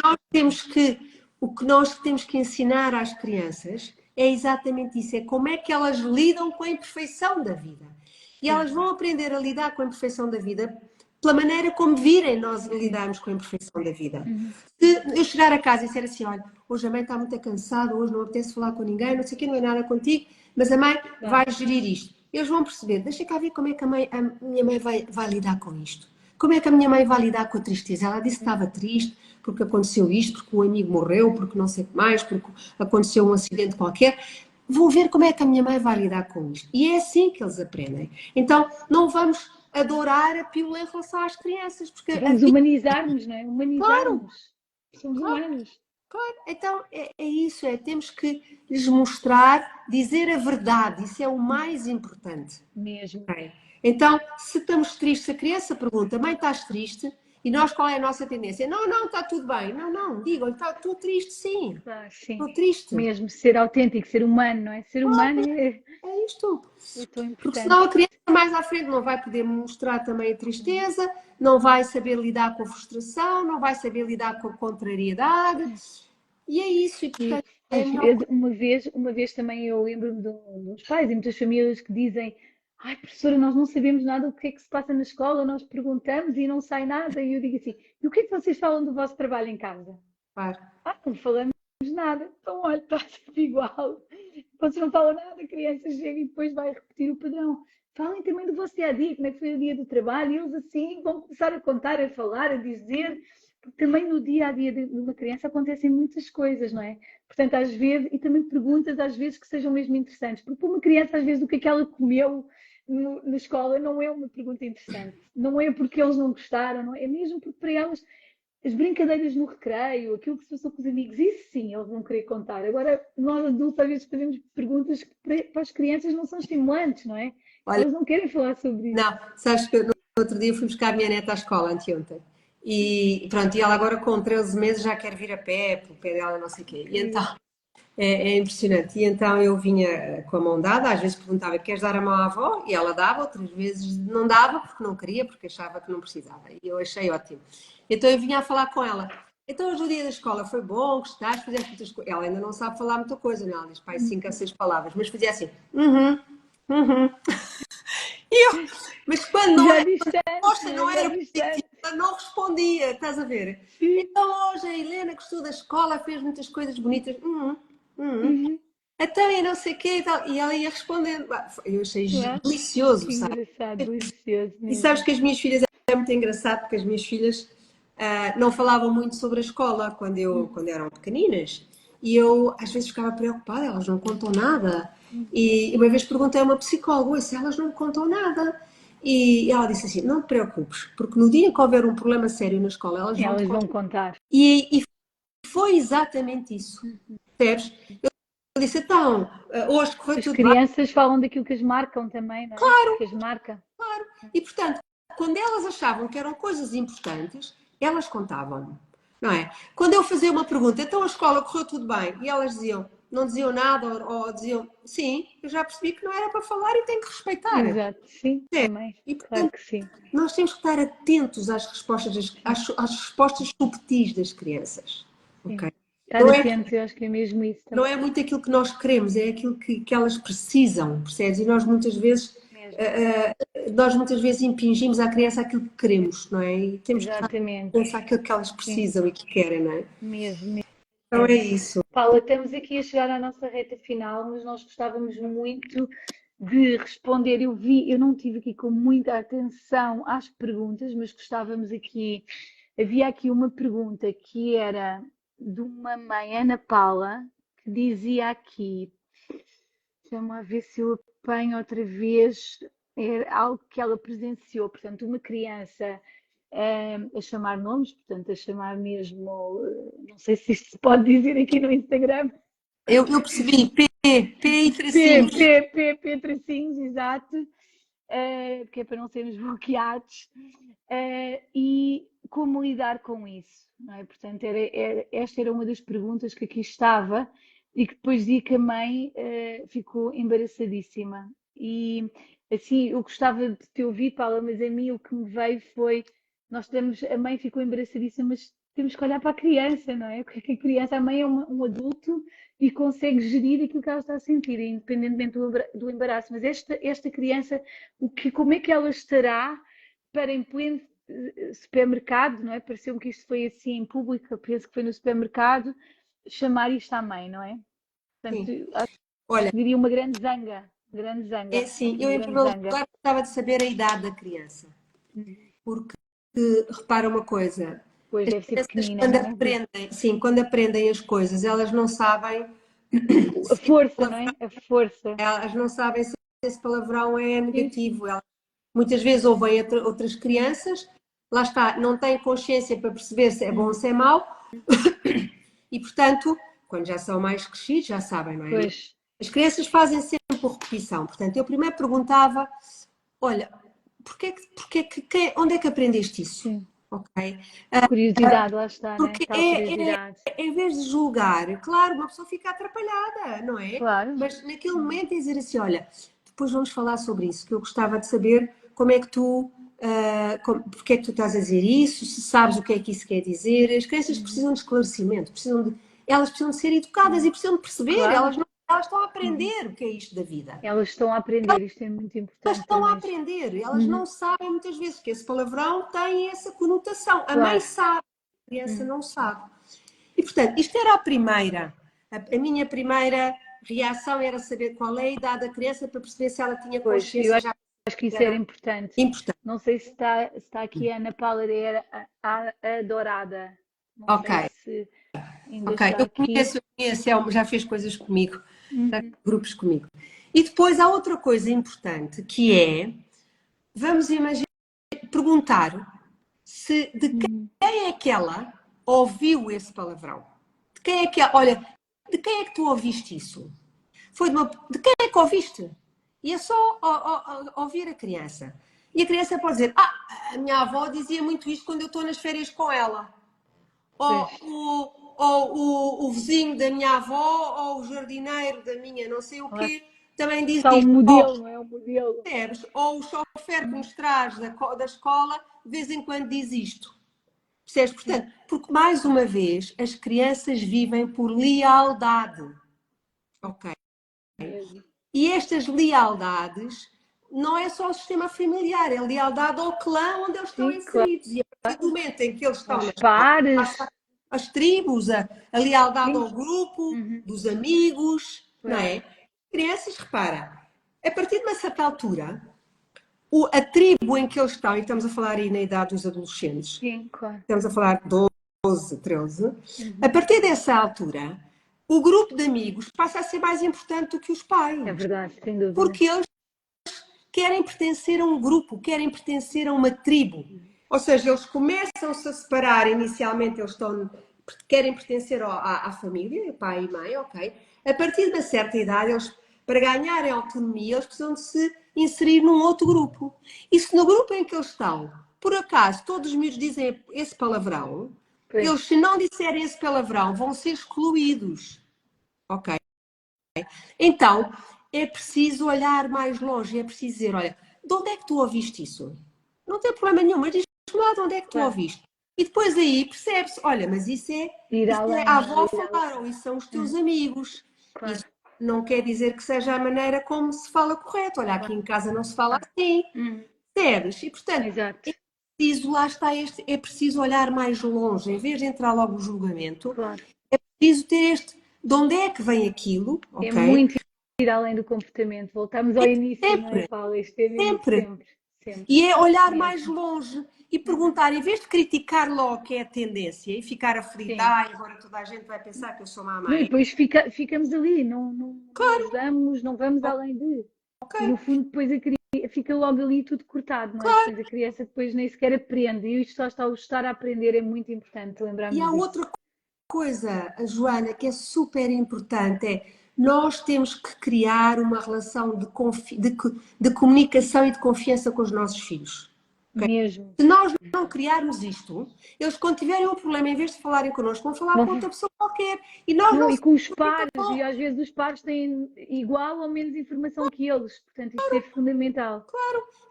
Speaker 2: nós temos que ensinar às crianças é exatamente isso, é como é que elas lidam com a imperfeição da vida. E elas vão aprender a lidar com a imperfeição da vida pela maneira como virem nós lidarmos com a imperfeição da vida. Se eu chegar a casa e disser assim, olha, hoje a mãe está muito cansada, hoje não apetece falar com ninguém, não sei o que, não é nada contigo, mas a mãe vai gerir isto. Eles vão perceber, deixa cá ver como é que a minha mãe vai lidar com isto. Como é que a minha mãe vai lidar com a tristeza? Ela disse que estava triste porque aconteceu isto, porque um amigo morreu, porque não sei o que mais, porque aconteceu um acidente qualquer. Vou ver como é que a minha mãe vai lidar com isto. E é assim que eles aprendem. Então, não vamos adorar a pílula em relação às crianças. Porque
Speaker 1: vamos humanizar-nos, não é? Humanizar-nos.
Speaker 2: Claro,
Speaker 1: Somos humanos.
Speaker 2: Claro, então é isso, temos que lhes mostrar, dizer a verdade, isso é o mais importante.
Speaker 1: Mesmo.
Speaker 2: Okay? Então, se estamos tristes, a criança pergunta, mãe, estás triste? E nós, qual é a nossa tendência? Não, está tudo bem. Não, digam-lhe, estou triste, sim.
Speaker 1: Sim.
Speaker 2: Estou triste.
Speaker 1: Mesmo ser autêntico, ser humano, não é? Ser humano
Speaker 2: é isto.
Speaker 1: É tão importante.
Speaker 2: Porque senão a criança mais à frente não vai poder mostrar também a tristeza, não vai saber lidar com a frustração, não vai saber lidar com a contrariedade. E é isso. E, portanto,
Speaker 1: uma vez também eu lembro-me de uns pais e muitas famílias que dizem: ai, professora, nós não sabemos nada do que é que se passa na escola, nós perguntamos e não sai nada. E eu digo assim: e o que é que vocês falam do vosso trabalho em casa?
Speaker 2: Claro.
Speaker 1: Não falamos nada. Então, olha, está sempre igual. Vocês não falam nada, a criança chega e depois vai repetir o padrão. Falem também do vosso dia a dia, como é que foi o dia do trabalho, e eles assim vão começar a contar, a falar, a dizer. porque também no dia a dia de uma criança acontecem muitas coisas, não é? Portanto, às vezes, e também perguntas às vezes que sejam mesmo interessantes, porque para uma criança, às vezes, o que ela comeu na escola não é uma pergunta interessante, não é porque eles não gostaram, não é, é mesmo porque para elas as brincadeiras no recreio, aquilo que se passou com os amigos, isso sim eles vão querer contar. Agora, nós adultos às vezes fazemos perguntas que para as crianças não são estimulantes, não é?
Speaker 2: Olha,
Speaker 1: Elas não querem falar sobre isso.
Speaker 2: não, sabes que no outro dia fui buscar a minha neta à escola, anteontem. E pronto, e ela agora com 13 meses já quer vir a pé, pelo pé dela, não sei o quê. E então, é impressionante. E então eu vinha com a mão dada, às vezes perguntava, queres dar a mão à avó? E ela dava, outras vezes não dava, porque não queria, porque achava que não precisava. E eu achei ótimo. Então eu vinha a falar com ela. Então hoje o dia da escola foi bom, gostaste, fizeste muitas coisas. Ela ainda não sabe falar muita coisa, não? Ela diz, pai, 5 a 6 palavras, mas fazia assim, uhum. E eu, mas quando não
Speaker 1: Já
Speaker 2: era,
Speaker 1: distante,
Speaker 2: resposta
Speaker 1: não
Speaker 2: não
Speaker 1: é? Já
Speaker 2: era positiva,
Speaker 1: distante.
Speaker 2: ela não respondia, estás a ver?
Speaker 1: Sim.
Speaker 2: Então hoje a Helena gostou da escola, fez muitas coisas bonitas. Uhum.
Speaker 1: Uhum.
Speaker 2: Então e não sei o quê e tal. E ela ia respondendo. Eu achei
Speaker 1: Claro.
Speaker 2: delicioso,
Speaker 1: Que
Speaker 2: sabe?
Speaker 1: engraçado, delicioso
Speaker 2: E sabes
Speaker 1: mesmo.
Speaker 2: que as minhas filhas, é muito engraçado, porque as minhas filhas não falavam muito sobre a escola quando eram pequeninas. E eu às vezes ficava preocupada, elas não contam nada. E uma vez perguntei a uma psicóloga se elas não me contam nada. E ela disse assim: não te preocupes, porque no dia que houver um problema sério na escola, elas vão te
Speaker 1: Elas vão
Speaker 2: contar.
Speaker 1: contar.
Speaker 2: E foi exatamente isso. Percebes? Eu disse: então, hoje correu
Speaker 1: As
Speaker 2: tudo bem.
Speaker 1: crianças falam daquilo que as marcam também, não é? Que as marca.
Speaker 2: E, portanto, quando elas achavam que eram coisas importantes, elas contavam-me, não é? Quando eu fazia uma pergunta, então a escola correu tudo bem, e elas diziam, não diziam nada, ou diziam, sim, eu já percebi que não era para falar e tenho que respeitar.
Speaker 1: Exato, sim,
Speaker 2: É.
Speaker 1: também.
Speaker 2: E,
Speaker 1: Claro
Speaker 2: portanto,
Speaker 1: que sim.
Speaker 2: nós temos que estar atentos às respostas, às respostas subtis das crianças,
Speaker 1: Sim.
Speaker 2: ok?
Speaker 1: Estar
Speaker 2: Não é,
Speaker 1: atentos, eu acho que é mesmo isso
Speaker 2: não
Speaker 1: também.
Speaker 2: é muito aquilo que nós queremos, é aquilo que elas precisam, percebes? E
Speaker 1: Mesmo.
Speaker 2: nós muitas vezes impingimos à criança aquilo que queremos, não é? E temos que estar a
Speaker 1: Exatamente.
Speaker 2: pensar aquilo que elas
Speaker 1: Sim,
Speaker 2: precisam e que querem, não é?
Speaker 1: mesmo,
Speaker 2: Então é
Speaker 1: mesmo.
Speaker 2: isso.
Speaker 1: Paula, estamos aqui a chegar à nossa reta final, mas nós gostávamos muito de responder. Eu não tive aqui com muita atenção às perguntas, mas gostávamos aqui. Havia aqui uma pergunta que era de uma mãe, Ana Paula, que dizia aqui, deixa-me ver se eu apanho outra vez, era algo que ela presenciou, portanto, uma criança a chamar nomes, portanto, a chamar mesmo, não sei se isto se pode dizer aqui no Instagram,
Speaker 2: Eu percebi, P e
Speaker 1: P,
Speaker 2: tracinhos.
Speaker 1: P, P, P, tracinhos, exato, que é para não sermos bloqueados, e como lidar com isso, não é? Portanto, esta era uma das perguntas que aqui estava e que depois dizia que a mãe ficou embaraçadíssima. E assim, eu gostava de te ouvir, Paula, mas a mim o que me veio foi, a mãe ficou embaraçadíssima, mas temos que olhar para a criança, não é? Porque a criança, a mãe é um adulto e consegue gerir aquilo que ela está a sentir, independentemente do embaraço. Mas esta criança, como é que ela estará para em pleno supermercado, não é? Pareceu-me que isto foi assim em público, eu penso que foi no supermercado, chamar isto à mãe, não é? Portanto,
Speaker 2: Sim.
Speaker 1: acho
Speaker 2: Olha,
Speaker 1: que diria uma grande
Speaker 2: é
Speaker 1: zanga,
Speaker 2: assim,
Speaker 1: aqui
Speaker 2: eu
Speaker 1: uma
Speaker 2: em
Speaker 1: grande
Speaker 2: primeiro
Speaker 1: zanga.
Speaker 2: lugar gostava de saber a idade da criança. Porque, repara uma coisa,
Speaker 1: Pois
Speaker 2: as
Speaker 1: deve ser
Speaker 2: crianças
Speaker 1: pequenina,
Speaker 2: quando
Speaker 1: não é?
Speaker 2: aprendem, sim, quando aprendem as coisas, elas não sabem
Speaker 1: A
Speaker 2: se
Speaker 1: força, não é? A força.
Speaker 2: elas não sabem se esse palavrão é
Speaker 1: Sim,
Speaker 2: negativo.
Speaker 1: sim.
Speaker 2: Elas, muitas vezes ouvem outras crianças, lá está, não têm consciência para perceber se é bom ou se é mau, e portanto, quando já são mais crescidos, já sabem, não é?
Speaker 1: Pois,
Speaker 2: As crianças fazem sempre por repetição. Portanto, eu primeiro perguntava: olha, onde é que aprendeste isso?
Speaker 1: sim.
Speaker 2: Ok?
Speaker 1: Curiosidade, lá está, né?
Speaker 2: Porque
Speaker 1: Tal curiosidade.
Speaker 2: em vez de julgar, claro, uma pessoa fica atrapalhada, não é?
Speaker 1: Claro.
Speaker 2: Mas naquele momento é dizer assim: olha, depois vamos falar sobre isso, que eu gostava de saber como é que tu. Porque é que tu estás a dizer isso? Se sabes o que é que isso quer dizer? As crianças precisam de esclarecimento, elas precisam de ser educadas e precisam de perceber,
Speaker 1: Claro.
Speaker 2: elas estão a aprender o que é isto da vida.
Speaker 1: Elas estão a aprender, isto é muito
Speaker 2: Elas
Speaker 1: importante
Speaker 2: estão a
Speaker 1: também.
Speaker 2: aprender, elas
Speaker 1: Uhum.
Speaker 2: não sabem muitas vezes que esse palavrão tem essa conotação. A mãe
Speaker 1: Claro.
Speaker 2: sabe, a criança
Speaker 1: Uhum.
Speaker 2: não sabe. E, portanto, isto era a primeira. A minha primeira reação era saber qual é a idade da criança para perceber se ela tinha
Speaker 1: Pois,
Speaker 2: consciência já.
Speaker 1: acho que isso era importante.
Speaker 2: Importante.
Speaker 1: Não sei se está aqui a Ana Paula, era a Dourada. Não
Speaker 2: Ok,
Speaker 1: sei se ainda
Speaker 2: ok.
Speaker 1: está
Speaker 2: Eu
Speaker 1: aqui.
Speaker 2: conheço, já fez coisas comigo, já fez
Speaker 1: Uhum.
Speaker 2: grupos comigo. E depois há outra coisa importante, que é, vamos imaginar, perguntar se de
Speaker 1: Uhum.
Speaker 2: quem é que ela ouviu esse palavrão. De quem é que, olha, de quem é que tu ouviste isso? De quem é que ouviste? E é só ouvir a criança. E a criança pode dizer, a minha avó dizia muito isto quando eu estou nas férias com ela.
Speaker 1: Pois.
Speaker 2: Ou o vizinho da minha avó, ou o jardineiro da minha não sei o
Speaker 1: Claro.
Speaker 2: quê, também diz
Speaker 1: Está um
Speaker 2: isto.
Speaker 1: modelo, não é? Um modelo.
Speaker 2: Ou o chofer que nos traz da escola, de vez em quando diz isto. Percebes? Portanto, porque mais uma vez, as crianças vivem por lealdade. Ok?
Speaker 1: Mesmo.
Speaker 2: E estas lealdades não é só o sistema familiar, é lealdade ao clã onde eles estão
Speaker 1: Sim, claro.
Speaker 2: inseridos. E a partir do momento em que eles estão
Speaker 1: Aos
Speaker 2: nas
Speaker 1: pares.
Speaker 2: as tribos, a lealdade
Speaker 1: Sim.
Speaker 2: ao grupo,
Speaker 1: Uhum.
Speaker 2: dos amigos, não
Speaker 1: Pois.
Speaker 2: é? Crianças, repara, a partir de uma certa altura, a tribo em que eles estão, e estamos a falar aí na idade dos adolescentes,
Speaker 1: Sim, claro.
Speaker 2: estamos a falar de 12, 13, a
Speaker 1: Uhum.
Speaker 2: partir dessa altura, o grupo de amigos passa a ser mais importante do que os
Speaker 1: É
Speaker 2: pais.
Speaker 1: verdade, sem dúvida.
Speaker 2: Porque eles querem pertencer a um grupo, querem pertencer a uma tribo. Ou seja, eles começam-se a separar, inicialmente eles querem pertencer à família, pai e mãe, ok? A partir de uma certa idade, eles, para ganharem autonomia, eles precisam de se inserir num outro grupo. E se no grupo em que eles estão, por acaso, todos os miúdos dizem esse palavrão,
Speaker 1: Pois.
Speaker 2: eles, se não disserem esse palavrão, vão ser excluídos, ok? Então, é preciso olhar mais longe, é preciso dizer, olha, de onde é que tu ouviste isso? Não tem problema nenhum, mas diz-me lá de onde é que tu
Speaker 1: Claro.
Speaker 2: ouviste. E depois aí percebe-se, olha, mas
Speaker 1: Ir
Speaker 2: isso é
Speaker 1: além,
Speaker 2: a
Speaker 1: não é?
Speaker 2: avó
Speaker 1: Ir além.
Speaker 2: falar, ou isso são os teus
Speaker 1: Uhum.
Speaker 2: amigos.
Speaker 1: Claro,
Speaker 2: Isso não quer dizer que seja a maneira como se fala correto. Olha, aqui
Speaker 1: claro,
Speaker 2: em casa não se fala
Speaker 1: claro.
Speaker 2: assim.
Speaker 1: Uhum.
Speaker 2: Percebes? E, portanto,
Speaker 1: Exato.
Speaker 2: é preciso, lá está é preciso olhar mais longe, em vez de entrar logo no julgamento,
Speaker 1: Claro.
Speaker 2: é preciso ter de onde é que vem aquilo,
Speaker 1: É
Speaker 2: ok?
Speaker 1: muito ir além do comportamento. Voltamos ao início, não é,
Speaker 2: Sempre,
Speaker 1: Paula? Este tema é
Speaker 2: sempre.
Speaker 1: sempre, sempre.
Speaker 2: E é olhar mais
Speaker 1: Mesmo.
Speaker 2: longe e
Speaker 1: Uhum.
Speaker 2: perguntar, em vez de criticar logo que é a tendência e ficar aflita,
Speaker 1: Sim.
Speaker 2: agora toda a gente vai pensar que eu sou má
Speaker 1: Não, e
Speaker 2: mãe.
Speaker 1: depois ficamos ali, não ajudamos, não vamos além de.
Speaker 2: Ok,
Speaker 1: E no fundo depois fica logo ali tudo cortado, não é?
Speaker 2: claro.
Speaker 1: Depois a criança depois nem sequer aprende. E isto só está o estar a aprender é muito importante,
Speaker 2: E
Speaker 1: lembrarmos
Speaker 2: há
Speaker 1: disso.
Speaker 2: outra coisa, Joana, que é super importante, é nós temos que criar uma relação de comunicação e de confiança com os nossos filhos.
Speaker 1: Mesmo.
Speaker 2: Se nós não criarmos isto, eles quando tiverem um problema, em vez de falarem connosco, vão falar
Speaker 1: Bom,
Speaker 2: com outra pessoa qualquer. E nós
Speaker 1: não,
Speaker 2: não
Speaker 1: e
Speaker 2: sabemos
Speaker 1: com os
Speaker 2: o que é
Speaker 1: pares, e
Speaker 2: bom.
Speaker 1: às vezes os pares têm igual ou menos informação que eles, portanto isto é fundamental.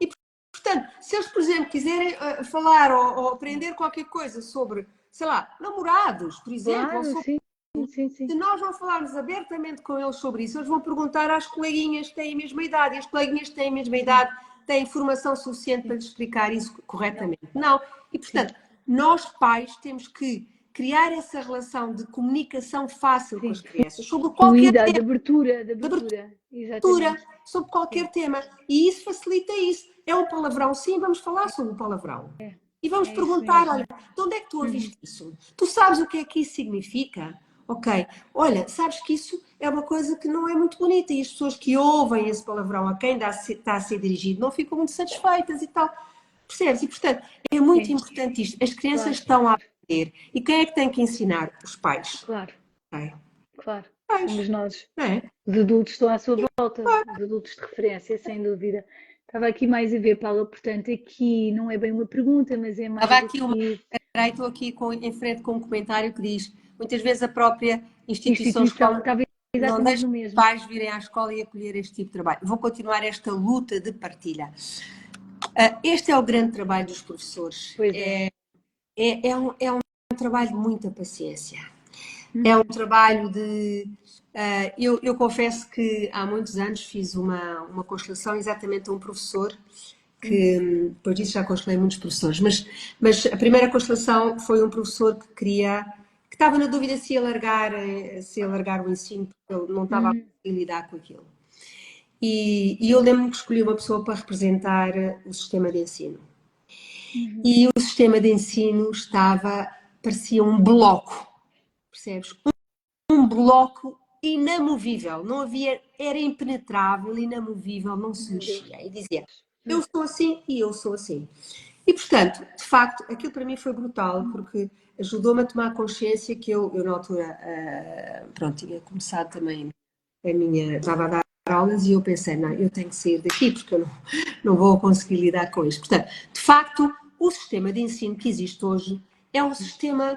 Speaker 2: E, portanto, se eles, por exemplo, quiserem falar ou aprender qualquer coisa sobre, sei lá, namorados, por exemplo, ou
Speaker 1: Claro,
Speaker 2: sobre,
Speaker 1: sim, sim,
Speaker 2: se
Speaker 1: sim.
Speaker 2: nós não falarmos abertamente com eles sobre isso, eles vão perguntar às coleguinhas que têm a mesma idade, e as coleguinhas que têm a mesma
Speaker 1: Sim,
Speaker 2: idade têm informação suficiente para
Speaker 1: sim,
Speaker 2: lhes explicar isso
Speaker 1: não,
Speaker 2: corretamente. Não. E,
Speaker 1: sim,
Speaker 2: portanto, nós pais temos que criar essa relação de comunicação fácil com
Speaker 1: sim.
Speaker 2: as crianças sobre qualquer
Speaker 1: Fluida,
Speaker 2: tema,
Speaker 1: de
Speaker 2: de
Speaker 1: abertura,
Speaker 2: abertura,
Speaker 1: exatamente.
Speaker 2: sobre
Speaker 1: Sim,
Speaker 2: qualquer tema. E isso facilita isso. É um palavrão, sim, vamos falar sobre o palavrão. E vamos
Speaker 1: é isso
Speaker 2: perguntar,
Speaker 1: mesmo.
Speaker 2: olha, de onde é que tu
Speaker 1: Uhum.
Speaker 2: ouviste isso? Tu sabes o que é que isso significa? Ok, olha, sabes que isso é uma coisa que não é muito bonita e as pessoas que ouvem esse palavrão a quem está a ser dirigido não ficam muito satisfeitas e tal. Percebes? E, portanto, é muito
Speaker 1: Sim,
Speaker 2: importante isto. As crianças
Speaker 1: claro,
Speaker 2: estão a
Speaker 1: claro,
Speaker 2: aprender. E quem é que tem que ensinar? Os pais.
Speaker 1: claro,
Speaker 2: Ok?
Speaker 1: claro.
Speaker 2: Pais,
Speaker 1: Somos nós.
Speaker 2: não é?
Speaker 1: Os adultos estão à sua volta, os adultos de referência, sem dúvida. Estava aqui mais a ver, Paula, portanto, aqui não é bem uma pergunta, mas é
Speaker 2: Estava
Speaker 1: mais
Speaker 2: aqui uma.
Speaker 1: aqui
Speaker 2: Espera aí, estou aqui em frente com um comentário que diz: muitas vezes a própria instituição
Speaker 1: instituição,
Speaker 2: escola
Speaker 1: estava
Speaker 2: não
Speaker 1: exatamente
Speaker 2: deixa
Speaker 1: no
Speaker 2: os
Speaker 1: mesmo.
Speaker 2: pais virem à escola e acolher este tipo de trabalho. Vou continuar esta luta de partilha. Este é o grande trabalho dos professores.
Speaker 1: Pois é.
Speaker 2: É um trabalho de muita paciência. É um
Speaker 1: Uhum,
Speaker 2: trabalho de. Eu confesso que há muitos anos fiz uma constelação exatamente a um professor, que
Speaker 1: uhum,
Speaker 2: depois disso já constelei muitos professores, mas a primeira constelação foi um professor que estava na dúvida se ia largar o ensino, porque ele não estava a
Speaker 1: uhum.
Speaker 2: conseguir lidar com aquilo. e eu lembro-me que escolhi uma pessoa para representar o sistema de ensino. E o sistema de ensino parecia um bloco, percebes? Um bloco inamovível, não havia, era impenetrável, inamovível, não se mexia. E dizia, eu sou assim e eu sou assim. E, portanto, de facto, aquilo para mim foi brutal, porque ajudou-me a tomar consciência que eu na altura, pronto, tinha começado também estava a dar aulas e eu pensei, não, eu tenho que sair daqui porque eu não vou conseguir lidar com isto. Portanto, de facto, o sistema de ensino que existe hoje é um sistema,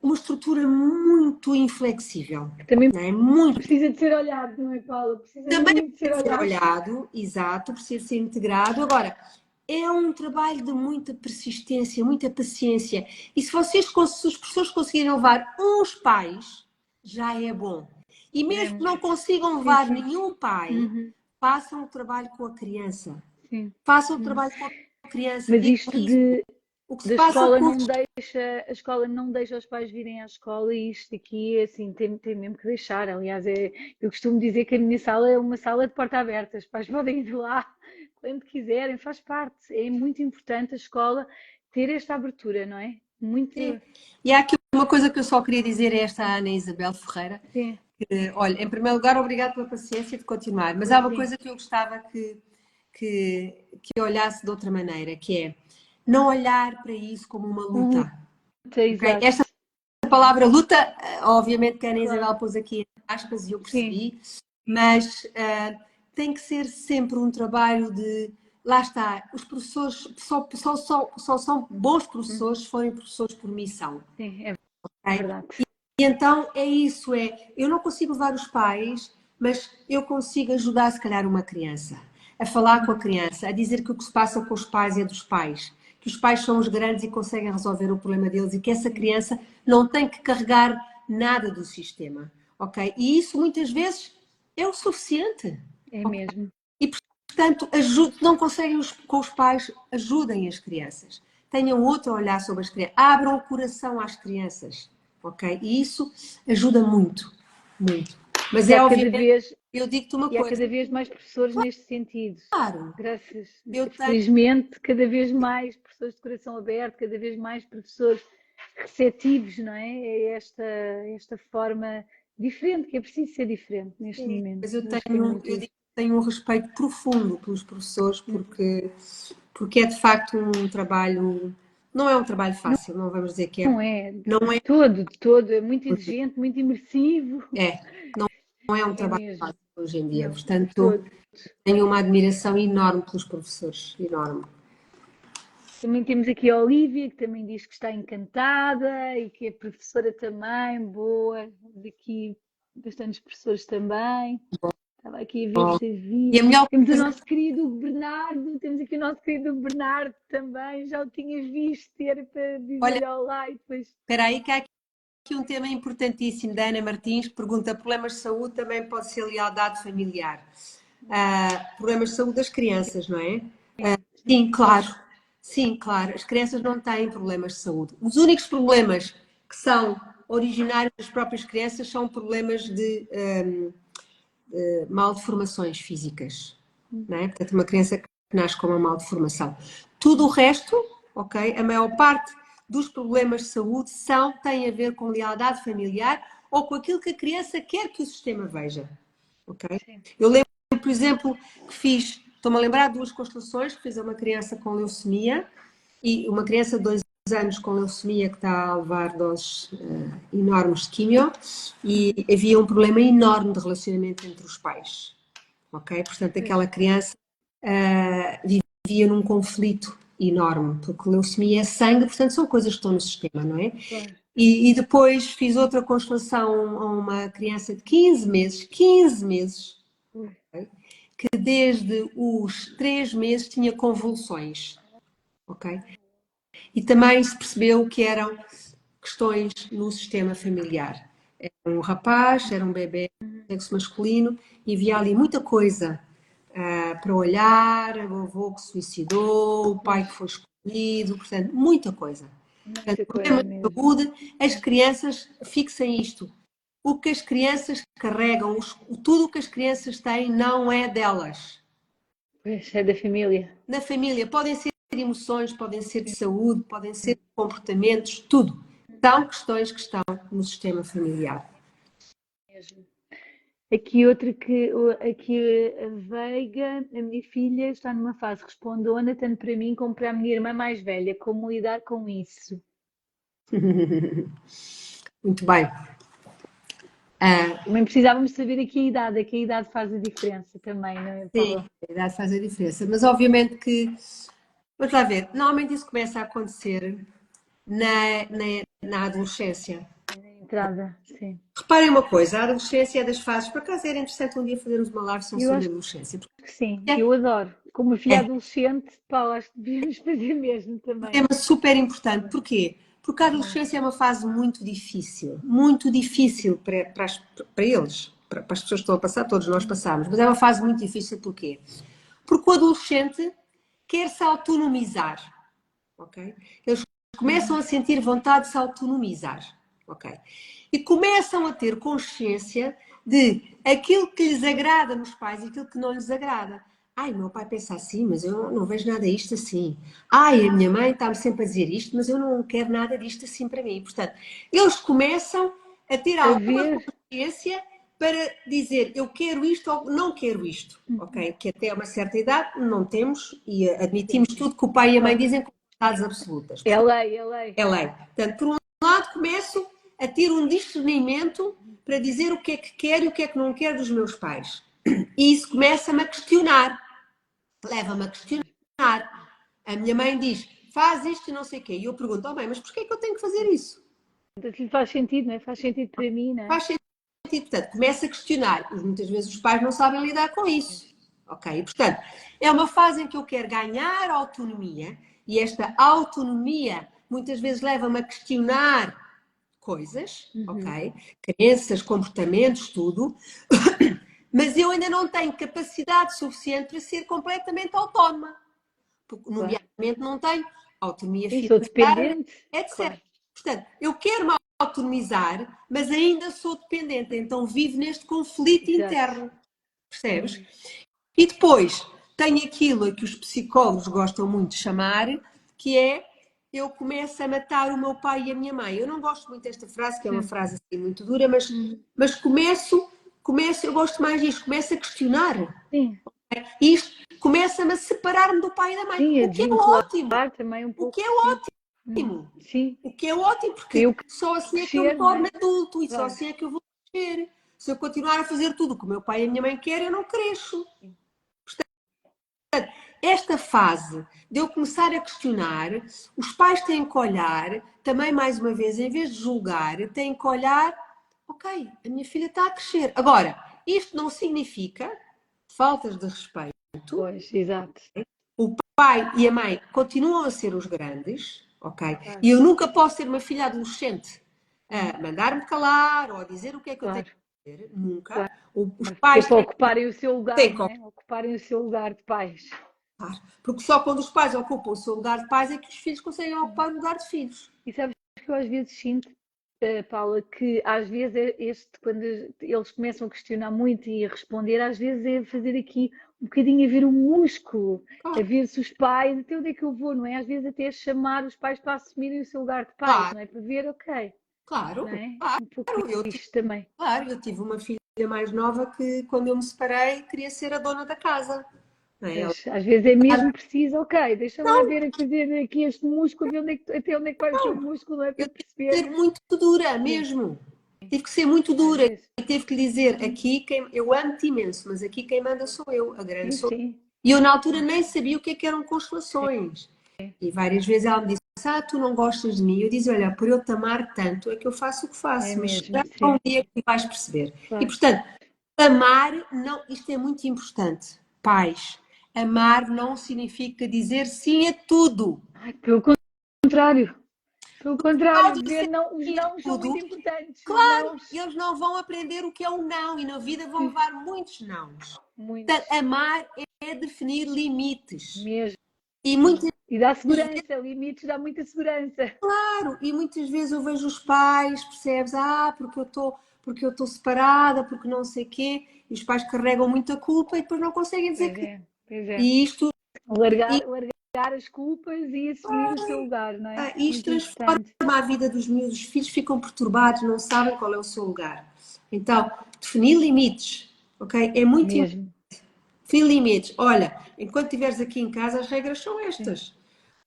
Speaker 2: uma estrutura muito inflexível.
Speaker 1: Também
Speaker 2: não é? Muito.
Speaker 1: precisa de ser olhado, não é, Paula? Precisa
Speaker 2: Também
Speaker 1: muito de ser
Speaker 2: precisa ser
Speaker 1: olhado.
Speaker 2: olhado, exato, precisa ser integrado. Agora, é um trabalho de muita persistência, muita paciência. E se os professores conseguirem levar uns pais, já é bom. E mesmo que não consigam levar nenhum pai, façam o trabalho com a criança.
Speaker 1: Sim.
Speaker 2: Façam o trabalho com a criança.
Speaker 1: Mas isto
Speaker 2: o que se
Speaker 1: da
Speaker 2: passa
Speaker 1: escola
Speaker 2: com
Speaker 1: a escola não deixa os pais virem à escola e isto aqui, assim, tem mesmo que deixar. Aliás, eu costumo dizer que a minha sala é uma sala de porta aberta. Os pais podem ir lá quando quiserem, faz parte. É muito importante a escola ter esta abertura, não é? Muito.
Speaker 2: Sim. E há aqui uma coisa que eu só queria dizer a esta Ana Isabel Ferreira.
Speaker 1: Sim.
Speaker 2: Que, olha, em primeiro lugar, obrigado pela paciência de continuar. Mas há uma coisa que eu gostava que olhasse de outra maneira, que é não olhar para isso como uma luta. Okay? Esta palavra luta, obviamente que a Ana Isabel pôs aqui em aspas e eu percebi, mas tem que ser sempre um trabalho de... Lá está, os professores só são bons professores se forem professores por missão.
Speaker 1: Sim, é verdade.
Speaker 2: E então é isso, eu não consigo levar os pais, mas eu consigo ajudar se calhar uma criança, a falar com a criança, a dizer que o que se passa com os pais é dos pais, que os pais são os grandes e conseguem resolver o problema deles e que essa criança não tem que carregar nada do sistema, ok? E isso muitas vezes é o suficiente.
Speaker 1: É mesmo.
Speaker 2: E portanto, não conseguem com os pais, ajudem as crianças. Tenham outro olhar sobre as crianças, abram o coração às crianças. Ok? E isso ajuda muito, muito. Mas é obviamente, eu digo-te uma coisa.
Speaker 1: E há cada vez mais professores neste sentido.
Speaker 2: Claro.
Speaker 1: Graças, felizmente, cada vez mais professores de coração aberto, cada vez mais professores receptivos, não é? É esta forma diferente, que é preciso ser diferente neste momento.
Speaker 2: Mas eu tenho um respeito profundo pelos professores porque é de facto um trabalho... Não é um trabalho fácil, não vamos dizer que é.
Speaker 1: Não é. Não é. De todo. É muito exigente, muito imersivo.
Speaker 2: Não é um trabalho fácil hoje em dia. Portanto, tenho uma admiração enorme pelos professores. Enorme.
Speaker 1: Também temos aqui a Olívia, que também diz que está encantada e que é professora também, boa. Temos aqui bastantes professores também. Estava aqui a ver se havia. Temos o nosso querido Bernardo, temos aqui o nosso querido Bernardo também, já o tinhas visto, era para dizer olá e depois...
Speaker 2: Espera aí que há aqui um tema importantíssimo da Ana Martins, que pergunta, problemas de saúde também pode ser lealdade familiar. Problemas de saúde das crianças, não é? Sim, claro. Sim, claro. As crianças não têm problemas de saúde. Os únicos problemas que são originários das próprias crianças são problemas de maldeformações físicas. Não é? Portanto, uma criança que nasce com uma maldeformação. Tudo o resto, ok? A maior parte dos problemas de saúde têm a ver com lealdade familiar ou com aquilo que a criança quer que o sistema veja. Ok? Eu lembro, por exemplo, que estou-me a lembrar de 2 constelações que fiz a uma criança com leucemia e uma criança de 2 anos com leucemia que está a levar doses enormes de quimio e havia um problema enorme de relacionamento entre os pais. Ok? Portanto, aquela criança vivia num conflito enorme, porque leucemia é sangue, portanto são coisas que estão no sistema, não é? E depois fiz outra constelação a uma criança de 15 meses, okay? Que desde os 3 meses tinha convulsões, ok? E também se percebeu que eram questões no sistema familiar. Era um rapaz, era um bebê, sexo masculino, e havia ali muita coisa para olhar, o avô que se suicidou, o pai que foi escolhido, portanto, muita coisa. Portanto, problema de saúde, as crianças fixem isto. o que as crianças carregam, tudo o que as crianças têm não é delas.
Speaker 1: Pois, é da família.
Speaker 2: Na família podem ser emoções, podem ser de saúde, podem ser comportamentos, tudo. São questões que estão no sistema familiar.
Speaker 1: Mesmo. Aqui outra aqui a Veiga, a minha filha, está numa fase respondona, tanto para mim como para a minha irmã mais velha. Como lidar com isso?
Speaker 2: Muito bem.
Speaker 1: Também precisávamos saber aqui a idade, é que a idade faz a diferença também, não é,
Speaker 2: Sim,
Speaker 1: Paula?
Speaker 2: a idade faz a diferença. Mas obviamente que, vamos lá ver, normalmente isso começa a acontecer na adolescência.
Speaker 1: Na entrada, sim.
Speaker 2: Reparem uma coisa, a adolescência é das fases, por acaso era interessante um dia fazermos uma live
Speaker 1: Eu
Speaker 2: sobre a
Speaker 1: acho
Speaker 2: adolescência.
Speaker 1: que sim,
Speaker 2: É,
Speaker 1: eu adoro. Como uma filha
Speaker 2: é
Speaker 1: adolescente, Paula, acho que devíamos fazer mesmo
Speaker 2: um
Speaker 1: também.
Speaker 2: tema super importante. Porquê? Porque a adolescência é uma fase muito difícil para eles, para as pessoas que estão a passar, todos nós passamos, mas é uma fase muito difícil porquê? Porque o adolescente quer se autonomizar, ok? Eles começam a sentir vontade de se autonomizar, ok? E começam a ter consciência de aquilo que lhes agrada nos pais e aquilo que não lhes agrada. Ai, meu pai pensa assim, mas eu não vejo nada disto assim. Ai, a minha mãe está-me sempre a dizer isto, mas eu não quero nada disto assim para mim. Portanto, eles começam a ter
Speaker 1: A
Speaker 2: alguma
Speaker 1: ver,
Speaker 2: consciência para dizer eu quero isto ou não quero isto, ok? Que até uma certa idade não temos e admitimos tudo que o pai e a mãe dizem com verdades absolutas.
Speaker 1: é lei, é lei.
Speaker 2: É lei. Portanto, por um lado, começo a ter um discernimento para dizer o que é que quero e o que é que não quero dos meus pais. E isso começa-me a questionar. Leva-me a questionar. A minha mãe diz, faz isto e não sei o quê. E eu pergunto, oh mãe, mas porquê é que eu tenho que fazer isso?
Speaker 1: Portanto, faz sentido, não é? Faz sentido para mim, não é?
Speaker 2: Faz sentido. Portanto, começa a questionar. E muitas vezes os pais não sabem lidar com isso. Ok? E, portanto, é uma fase em que eu quero ganhar autonomia e esta autonomia muitas vezes leva-me a questionar coisas, ok? Crenças, comportamentos, tudo. Mas eu ainda não tenho capacidade suficiente para ser completamente autónoma. Porque,
Speaker 1: Claro.
Speaker 2: nomeadamente, não tenho autonomia
Speaker 1: Sim, sou
Speaker 2: financeira,
Speaker 1: dependente,
Speaker 2: etc.
Speaker 1: claro.
Speaker 2: Portanto, eu quero-me autonomizar, mas ainda sou dependente. Então vivo neste conflito
Speaker 1: Exato.
Speaker 2: interno. Percebes? E depois tem aquilo a que os psicólogos gostam muito de chamar, que é eu começo a matar o meu pai e a minha mãe. Eu não gosto muito desta frase, que é uma frase assim muito dura, mas começo, eu gosto mais disto, começo a questionar.
Speaker 1: Sim,
Speaker 2: E isto começa-me a separar-me do pai e da mãe.
Speaker 1: sim, a
Speaker 2: O que é
Speaker 1: desvincular
Speaker 2: ótimo.
Speaker 1: também um
Speaker 2: O que
Speaker 1: pouco,
Speaker 2: é
Speaker 1: sim.
Speaker 2: ótimo.
Speaker 1: Sim,
Speaker 2: O que é ótimo,
Speaker 1: para
Speaker 2: porque
Speaker 1: eu
Speaker 2: só assim é que eu me
Speaker 1: crescer, não
Speaker 2: torno
Speaker 1: é?
Speaker 2: adulto e só
Speaker 1: Claro.
Speaker 2: assim é que eu vou crescer. Se eu continuar a fazer tudo o que o meu pai e a minha mãe querem, eu não cresço. Esta fase de eu começar a questionar, os pais têm que olhar, também mais uma vez, em vez de julgar, têm que olhar, ok, a minha filha está a crescer. Agora, isto não significa faltas de respeito.
Speaker 1: Pois, exato.
Speaker 2: O pai e a mãe continuam a ser os grandes, ok?
Speaker 1: Claro,
Speaker 2: E eu nunca posso ser uma filha adolescente a mandar-me calar ou a dizer o que é que eu tenho
Speaker 1: claro,
Speaker 2: que fazer. Nunca.
Speaker 1: claro.
Speaker 2: Os
Speaker 1: Que é
Speaker 2: pais
Speaker 1: para ocuparem o seu
Speaker 2: têm
Speaker 1: lugar,
Speaker 2: que
Speaker 1: não é? Ocuparem o seu lugar de pais.
Speaker 2: ocupar. Porque só quando os pais ocupam o seu lugar de pais é que os filhos conseguem ocupar o lugar de filhos.
Speaker 1: E sabes que eu às vezes sinto, Paula, que às vezes quando eles começam a questionar muito e a responder, às vezes é fazer aqui um bocadinho a ver o músculo, a
Speaker 2: Claro,
Speaker 1: ver se os pais, até onde é que eu vou, não é? Às vezes até chamar os pais para assumirem o seu lugar de pais,
Speaker 2: claro,
Speaker 1: não é? Para ver, ok,
Speaker 2: claro,
Speaker 1: não é?
Speaker 2: claro.
Speaker 1: Um pouco
Speaker 2: Eu,
Speaker 1: isto também.
Speaker 2: claro, eu tive uma filha mais nova que, quando eu me separei, queria ser a dona da casa. Não é? Ela,
Speaker 1: Mas às vezes é mesmo preciso, ok, deixa lá ver a fazer aqui este músculo, ver até onde é que vai o teu músculo, não é?
Speaker 2: eu
Speaker 1: Para
Speaker 2: tive que
Speaker 1: perceber.
Speaker 2: ser muito dura,
Speaker 1: Sim,
Speaker 2: mesmo. Tive que ser muito
Speaker 1: às
Speaker 2: dura
Speaker 1: vezes.
Speaker 2: e teve que lhe dizer aqui eu amo-te imenso, mas aqui quem manda sou eu, a grande
Speaker 1: Sim,
Speaker 2: sou eu.
Speaker 1: sim,
Speaker 2: E eu na altura nem sabia o que eram
Speaker 1: sim,
Speaker 2: constelações. E várias vezes ela me disse, tu não gostas de mim? Eu dizia, olha, por eu te amar tanto é que eu faço o que
Speaker 1: é
Speaker 2: faço, mas
Speaker 1: mesmo,
Speaker 2: chegará um
Speaker 1: sim,
Speaker 2: dia que vais perceber. E
Speaker 1: claro.
Speaker 2: portanto, amar, não, isto é muito importante. Pais, amar não significa dizer sim a tudo.
Speaker 1: Ai, contrário, pelo contrário,
Speaker 2: Pode
Speaker 1: dizer
Speaker 2: dizer
Speaker 1: não, os
Speaker 2: sim a
Speaker 1: não são muito
Speaker 2: tudo.
Speaker 1: importantes, os
Speaker 2: Claro,
Speaker 1: não,
Speaker 2: eles não vão aprender o que é um não e na vida vão levar muitos nãos. Portanto,
Speaker 1: muitos,
Speaker 2: amar é definir limites.
Speaker 1: mesmo.
Speaker 2: E muitas
Speaker 1: E dá
Speaker 2: vezes,
Speaker 1: segurança, limites dá muita segurança.
Speaker 2: claro, e muitas vezes eu vejo os pais, percebes? Porque eu estou, porque eu estou separada, porque não sei quê, e os pais carregam muita culpa e depois não conseguem dizer
Speaker 1: Pois
Speaker 2: que...
Speaker 1: é, pois é.
Speaker 2: E isto,
Speaker 1: Largar as culpas e assumir o seu lugar, não é?
Speaker 2: isto
Speaker 1: Muito
Speaker 2: transforma
Speaker 1: importante.
Speaker 2: a vida dos meus, os filhos ficam perturbados, não sabem qual é o seu lugar. Então, definir limites, ok? É muito importante.
Speaker 1: Mesmo.
Speaker 2: Definir limites. Olha, enquanto estiveres aqui em casa, as regras são
Speaker 1: Sim.
Speaker 2: estas.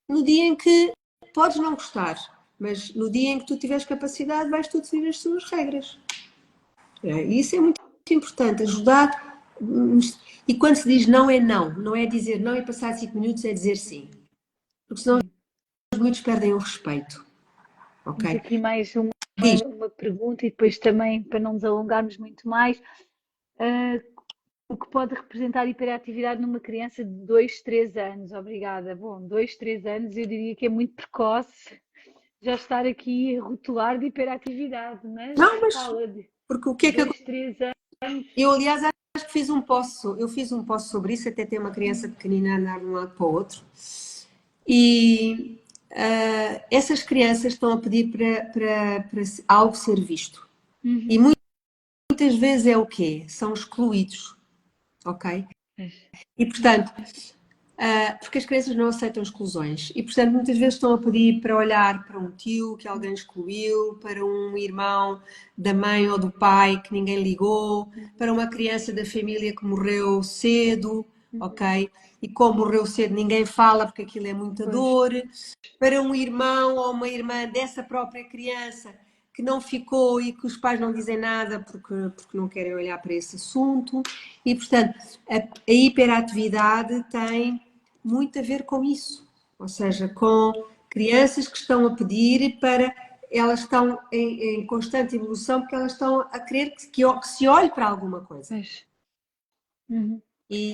Speaker 2: No dia em que podes não gostar, mas no dia em que tu tiveres capacidade, vais tu definir as tuas regras. E isso é muito importante, ajudar. E quando se diz não é não, não é dizer não e passar 5 minutos, é dizer sim. Porque senão
Speaker 1: Sim.
Speaker 2: muitos perdem o respeito.
Speaker 1: Temos
Speaker 2: Ok?
Speaker 1: aqui mais
Speaker 2: Diz.
Speaker 1: uma pergunta e depois também, para não nos alongarmos muito mais, ah, o que pode representar hiperatividade numa criança de 2, 3 anos? Obrigada. Bom, 2, 3 anos eu diria que é muito precoce já estar aqui a rotular de hiperatividade, mas
Speaker 2: Não, mas
Speaker 1: fala de
Speaker 2: porque o que é que
Speaker 1: 2, 3 anos.
Speaker 2: eu, aliás, acho que fiz um post, eu fiz um post sobre isso, até ter uma criança pequenina a andar de um lado para o outro. E essas crianças estão a pedir para algo ser visto. E
Speaker 1: Uhum.
Speaker 2: muitas vezes é o quê? São excluídos, ok?
Speaker 1: Pois.
Speaker 2: E, portanto, porque as crianças não aceitam exclusões. E, portanto, muitas vezes estão a pedir para olhar para um tio que alguém excluiu, para um irmão da mãe ou do pai que ninguém ligou, para uma criança da família que morreu cedo, ok? E como morreu cedo ninguém fala porque aquilo é muita
Speaker 1: Pois.
Speaker 2: dor, para um irmão ou uma irmã dessa própria criança que não ficou e que os pais não dizem nada porque não querem olhar para esse assunto. E, portanto, a hiperatividade tem muito a ver com isso, ou seja, com crianças que estão a pedir para, elas estão em constante evolução porque elas estão a querer que se olhe para alguma coisa.
Speaker 1: Pois. Uhum.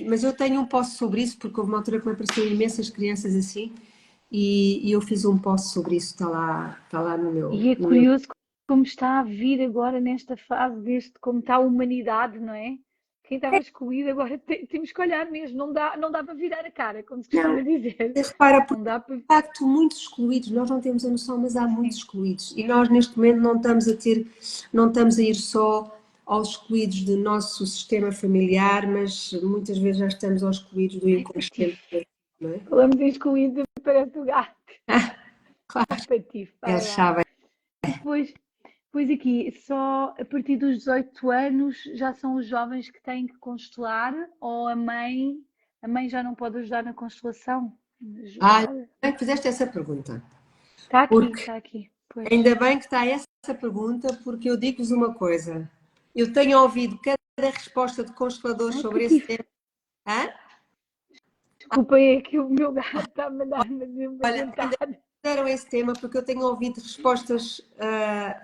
Speaker 2: Mas eu tenho um post sobre isso porque houve uma altura que me apareceram imensas crianças assim e eu fiz um post sobre isso, está lá no
Speaker 1: E é
Speaker 2: meu...
Speaker 1: curioso como está a vir agora nesta fase deste, como está a humanidade, não é? Quem estava excluído agora temos que olhar mesmo, não dá para virar a cara, como se
Speaker 2: Não,
Speaker 1: costuma dizer.
Speaker 2: repara, porque
Speaker 1: Não dá para.
Speaker 2: de facto muitos excluídos, nós não temos a noção, mas há muitos
Speaker 1: Sim,
Speaker 2: excluídos. E nós neste momento não estamos a ir só aos excluídos do nosso sistema familiar, mas muitas vezes já estamos aos excluídos do
Speaker 1: ai,
Speaker 2: inconsciente,
Speaker 1: patife.
Speaker 2: não é?
Speaker 1: Falamos em excluído, parece o gato.
Speaker 2: Ah, claro,
Speaker 1: Patife, vai
Speaker 2: eles
Speaker 1: lá.
Speaker 2: sabem.
Speaker 1: Depois, pois aqui, só a partir dos 18 anos já são os jovens que têm que constelar ou a mãe já não pode ajudar na constelação?
Speaker 2: Ah,
Speaker 1: Ajudar?
Speaker 2: bem que fizeste essa pergunta, porque
Speaker 1: Está aqui, pois.
Speaker 2: ainda bem que está essa pergunta, porque eu digo-vos uma coisa. Eu tenho ouvido cada resposta de consteladores
Speaker 1: Ai,
Speaker 2: sobre esse
Speaker 1: patife.
Speaker 2: tema. Hã?
Speaker 1: Desculpem, é que o meu gato está a mandar-me uma
Speaker 2: Olha, ainda
Speaker 1: dentada.
Speaker 2: fizeram esse tema porque eu tenho ouvido respostas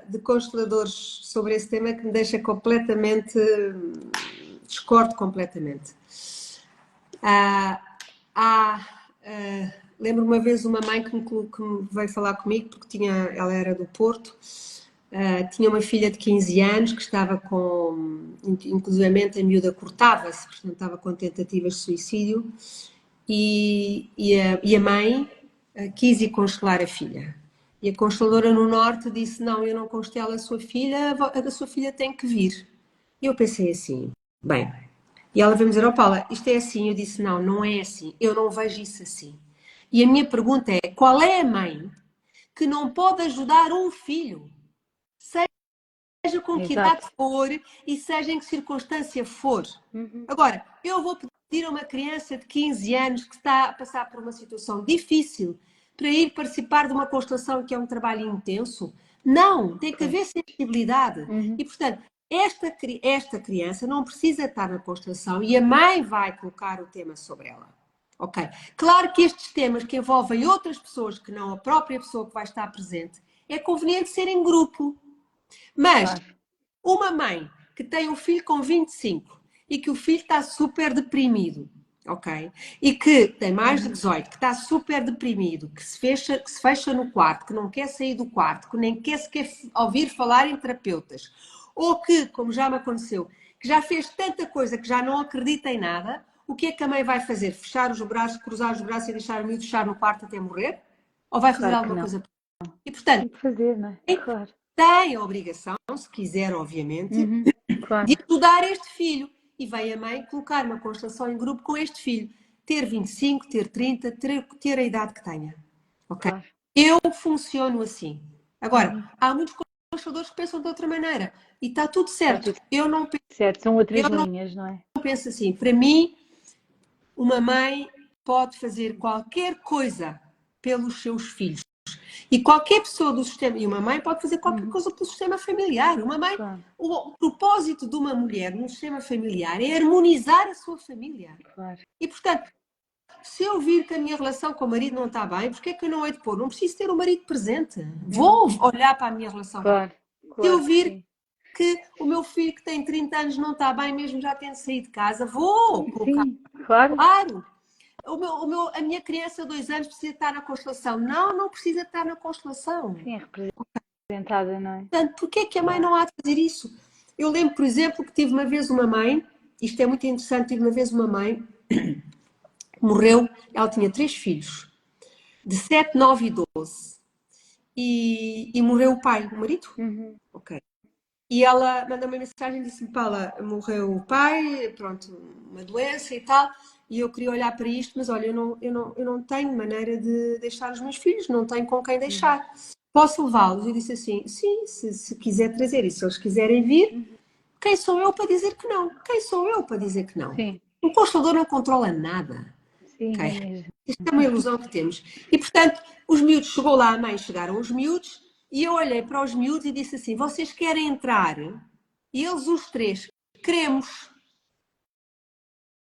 Speaker 2: de consteladores sobre esse tema que me deixa completamente, discordo completamente. Ah, há, lembro uma vez uma mãe que me veio falar comigo porque ela era do Porto, tinha uma filha de 15 anos que estava inclusivamente a miúda cortava-se, portanto estava com tentativas de suicídio e a mãe quis ir constelar a filha. E a consteladora no Norte disse: Não, eu não constelo a sua filha, a sua filha tem que vir. E eu pensei assim: bem. E ela veio-me dizer: Oh, Paula, isto é assim. Eu disse: Não, não é assim. Eu não vejo isso assim. E a minha pergunta é: qual é a mãe que não pode ajudar um filho, seja com que idade
Speaker 1: Exato.
Speaker 2: for e seja em que circunstância for?
Speaker 1: Uhum.
Speaker 2: Agora, eu vou pedir a uma criança de 15 anos que está a passar por uma situação difícil para ir participar de uma constelação que é um trabalho intenso? Não, tem que
Speaker 1: Pois.
Speaker 2: haver sensibilidade.
Speaker 1: Uhum.
Speaker 2: E, portanto, esta criança não precisa estar na constelação e a mãe vai colocar o tema sobre ela. Ok. Claro que estes temas que envolvem outras pessoas que não a própria pessoa que vai estar presente, é conveniente ser em grupo. Mas
Speaker 1: Claro.
Speaker 2: uma mãe que tem um filho com 25 e que o filho está super deprimido, ok? E que tem mais de
Speaker 1: Uhum.
Speaker 2: 18, que está super deprimido, que se fecha no quarto, que não quer sair do quarto, que nem quer sequer ouvir falar em terapeutas, ou que, como já me aconteceu, que já fez tanta coisa que já não acredita em nada, o que é que a mãe vai fazer? Fechar os braços, cruzar os braços e deixar o miúdo fechar no quarto até morrer? Ou vai fazer
Speaker 1: Claro que
Speaker 2: alguma
Speaker 1: não.
Speaker 2: coisa? E, portanto,
Speaker 1: Tem que fazer, não é?
Speaker 2: tem
Speaker 1: Claro.
Speaker 2: tem a obrigação, se quiser, obviamente,
Speaker 1: Claro,
Speaker 2: de ajudar este filho. E veio a mãe colocar uma constelação em grupo com este filho. Ter 25, ter 30, ter a idade que tenha. Ok?
Speaker 1: claro.
Speaker 2: Eu funciono assim. Agora, há muitos consteladores que pensam de outra maneira. E está tudo certo.
Speaker 1: tudo
Speaker 2: Eu não
Speaker 1: certo, são outras linhas, não é?
Speaker 2: penso assim. Para mim, uma mãe pode fazer qualquer coisa pelos seus filhos. E qualquer pessoa do sistema, e uma mãe pode fazer qualquer coisa pelo sistema familiar. Uma mãe,
Speaker 1: Claro,
Speaker 2: o propósito de uma mulher no sistema familiar é harmonizar a sua família.
Speaker 1: claro.
Speaker 2: E, portanto, se eu vir que a minha relação com o marido não está bem, porque é que eu não hei de pôr? Não preciso ter o marido presente. Vou olhar para a minha relação.
Speaker 1: Claro,
Speaker 2: Se eu
Speaker 1: claro que
Speaker 2: vir
Speaker 1: sim.
Speaker 2: que o meu filho que tem 30 anos não está bem, mesmo já tendo saído de casa, vou colocar.
Speaker 1: Sim, claro.
Speaker 2: Claro. A minha criança de 2 anos precisa estar na constelação. Não, não precisa estar na constelação.
Speaker 1: Sim, é representada, não é?
Speaker 2: Portanto, porquê é que a mãe não há de fazer isso? Eu lembro, por exemplo, que tive uma vez uma mãe, isto é muito interessante, tive uma vez uma mãe, morreu, ela tinha 3 filhos, de 7, 9 e 12. E morreu o pai, o marido. Ok. E ela mandou-me uma mensagem e disse-me, Paula, morreu o pai, pronto, uma doença e tal, e eu queria olhar para isto, mas olha, eu não tenho maneira de deixar os meus filhos, não tenho com quem deixar. Posso levá-los? Eu disse assim, sim, se quiser trazer e se eles quiserem vir, quem sou eu para dizer que não? Quem sou eu para dizer que não?
Speaker 1: Sim,
Speaker 2: Um constelador não controla nada.
Speaker 1: sim,
Speaker 2: Ok?
Speaker 1: é mesmo.
Speaker 2: Isto é uma ilusão que temos. E, portanto, os miúdos, chegou lá a mãe, chegaram os miúdos, e eu olhei para os miúdos e disse assim, vocês querem entrar? E eles, os 3, queremos.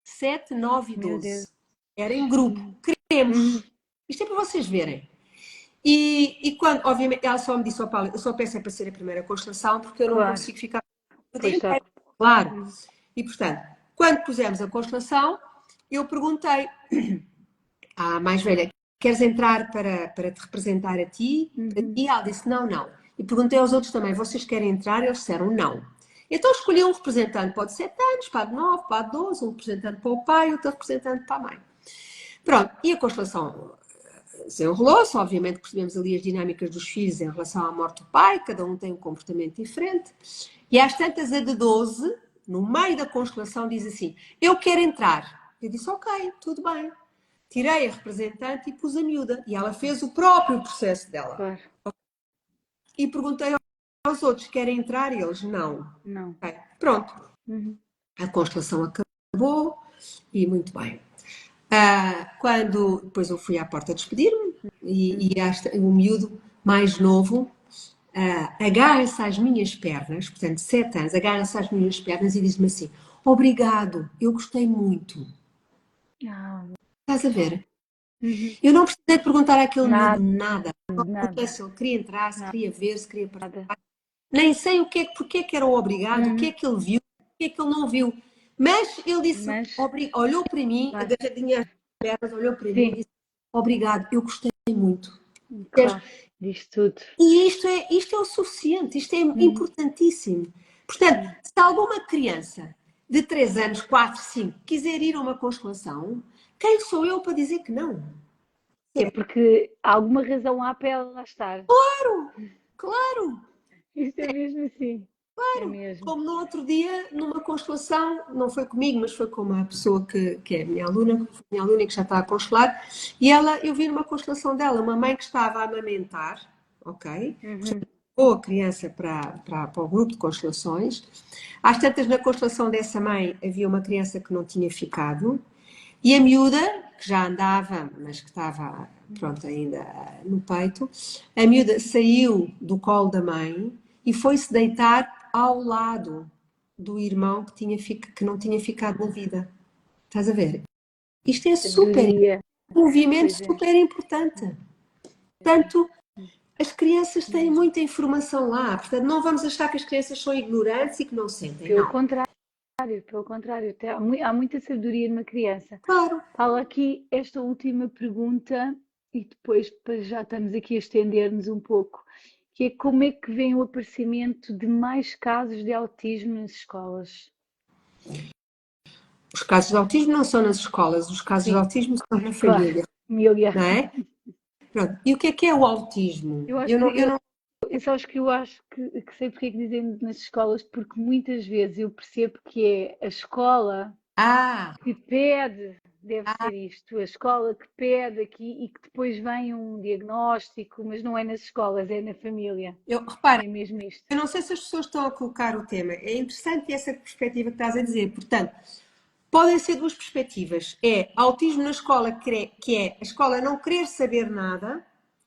Speaker 2: 7, 9 e
Speaker 1: Meu Deus.
Speaker 2: 12. Era em grupo. Queremos. Isto é para vocês verem. E quando, obviamente, ela só me disse, Paulo, eu só peço é para ser a primeira constelação, porque eu não
Speaker 1: Claro.
Speaker 2: consigo ficar o dia
Speaker 1: Pois está.
Speaker 2: inteiro. Claro. E, portanto, quando pusemos a constelação, eu perguntei à mais velha, queres entrar para te representar a ti? E ela disse, não, não. E perguntei aos outros também, vocês querem entrar? Eles disseram, não. Então escolhi um representante para o de 7 anos, para a de 9, para a de 12, um representante para o pai e outro representante para a mãe. Pronto, e a constelação desenrolou-se, obviamente percebemos ali as dinâmicas dos filhos em relação à morte do pai, cada um tem um comportamento diferente. E às tantas, a de 12, no meio da constelação, diz assim, eu quero entrar. Eu disse, ok, tudo bem. Tirei a representante e pus a miúda. E ela fez o próprio processo dela.
Speaker 1: Claro.
Speaker 2: E perguntei aos outros, querem entrar? E eles, não.
Speaker 1: Não.
Speaker 2: Okay. Pronto. A constelação acabou e muito bem. Quando depois eu fui à porta despedir-me e o miúdo mais novo agarra-se às minhas pernas, portanto 7 anos, agarra-se às minhas pernas e diz-me assim, obrigado, eu gostei muito. Estás a ver? Eu não precisei de perguntar àquele miúdo nada.
Speaker 1: Nada.
Speaker 2: Se ele queria entrar, se queria ver, se queria participar. Nem sei porque é que era o obrigado, o que é que ele viu, o que é que ele não viu. Mas ele disse, olhou para mim, agarradinha às pernas, olhou para mim e disse, obrigado, eu gostei muito.
Speaker 1: Claro, diz tudo.
Speaker 2: E isto é o suficiente, isto é importantíssimo. Portanto, se alguma criança de 3 anos, 4, 5, quiser ir a uma constelação, quem sou eu para dizer que não?
Speaker 1: É porque alguma razão há para ela lá estar.
Speaker 2: Claro.
Speaker 1: Isto é mesmo assim.
Speaker 2: Claro,
Speaker 1: é mesmo.
Speaker 2: Como no outro dia, numa constelação, não foi comigo, mas foi com uma pessoa que é minha aluna e que já está a constelar, e eu vi numa constelação dela, uma mãe que estava a amamentar, ok? Ou a criança para o grupo de constelações. Às tantas, na constelação dessa mãe, havia uma criança que não tinha ficado, e a miúda, que já andava, mas que estava, pronto, ainda no peito, a miúda saiu do colo da mãe e foi-se deitar ao lado do irmão que não tinha ficado na vida. Estás a ver? Isto é um movimento super importante. Portanto, as crianças têm muita informação lá. Portanto, não vamos achar que as crianças são ignorantes e que não sentem.
Speaker 1: Pelo contrário, há muita sabedoria numa criança.
Speaker 2: Claro.
Speaker 1: Falo aqui esta última pergunta e depois já estamos aqui a estender-nos um pouco, que é como é que vem o aparecimento de mais casos de autismo nas escolas?
Speaker 2: Os casos de autismo não são nas escolas, os casos de autismo são na família.
Speaker 1: Família.
Speaker 2: Não é? Pronto. E o que é o autismo?
Speaker 1: sabes que eu acho que sei porque é que dizemos nas escolas, porque muitas vezes eu percebo que é a escola
Speaker 2: Ah,
Speaker 1: que pede, deve ser isto, a escola que pede aqui e que depois vem um diagnóstico, mas não é nas escolas, é na família.
Speaker 2: repara,
Speaker 1: É mesmo isto.
Speaker 2: eu não sei se as pessoas estão a colocar o tema. É interessante essa perspectiva que estás a dizer. Portanto, podem ser duas perspectivas. É autismo na escola, que é a escola não querer saber nada,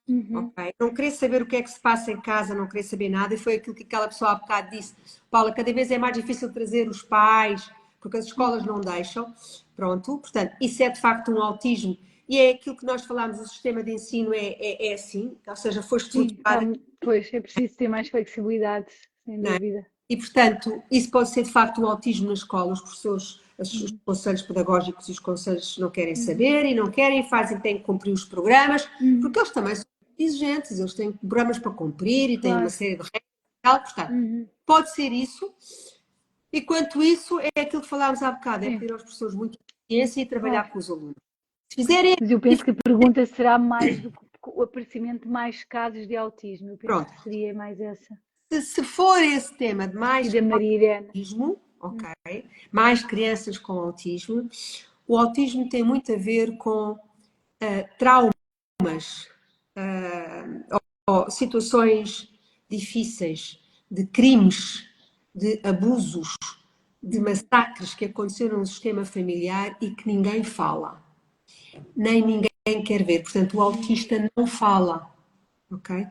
Speaker 1: Uhum.
Speaker 2: ok? Não querer saber o que é que se passa em casa, não querer saber nada. E foi aquilo que aquela pessoa há bocado disse. Paula, cada vez é mais difícil trazer os pais, porque as escolas não deixam. Pronto, portanto, isso é de facto um autismo. E é aquilo que nós falámos, o sistema de ensino é assim, ou seja, foi
Speaker 1: Sim, tá,
Speaker 2: estruturado.
Speaker 1: pois é preciso ter mais flexibilidade, sem
Speaker 2: Não é?
Speaker 1: dúvida.
Speaker 2: E, portanto, isso pode ser de facto um autismo na escola. Os professores, os
Speaker 1: Uhum.
Speaker 2: conselhos pedagógicos e os conselhos não querem
Speaker 1: Uhum.
Speaker 2: saber e não querem, fazem, têm que cumprir os programas,
Speaker 1: Uhum.
Speaker 2: porque eles também são exigentes, eles têm programas para cumprir e têm uma
Speaker 1: Claro.
Speaker 2: série de regras e tal. Portanto,
Speaker 1: Uhum.
Speaker 2: pode ser isso. E quanto isso, é aquilo que falámos há bocado, é
Speaker 1: Sim,
Speaker 2: pedir aos professores muita paciência e
Speaker 1: claro.
Speaker 2: trabalhar com os alunos. Se fizerem,
Speaker 1: Mas eu penso que a pergunta será mais do que o aparecimento de mais casos de autismo. Eu penso
Speaker 2: pronto,
Speaker 1: que seria mais essa.
Speaker 2: se for esse tema de
Speaker 1: E
Speaker 2: mais
Speaker 1: da Maria Irene.
Speaker 2: autismo, ok, mais crianças com autismo, o autismo tem muito a ver com traumas, ou situações difíceis, de crimes, de abusos, de
Speaker 1: Uhum.
Speaker 2: massacres que aconteceram no sistema familiar e que ninguém fala, nem ninguém quer ver. Portanto, o autista não fala, ok?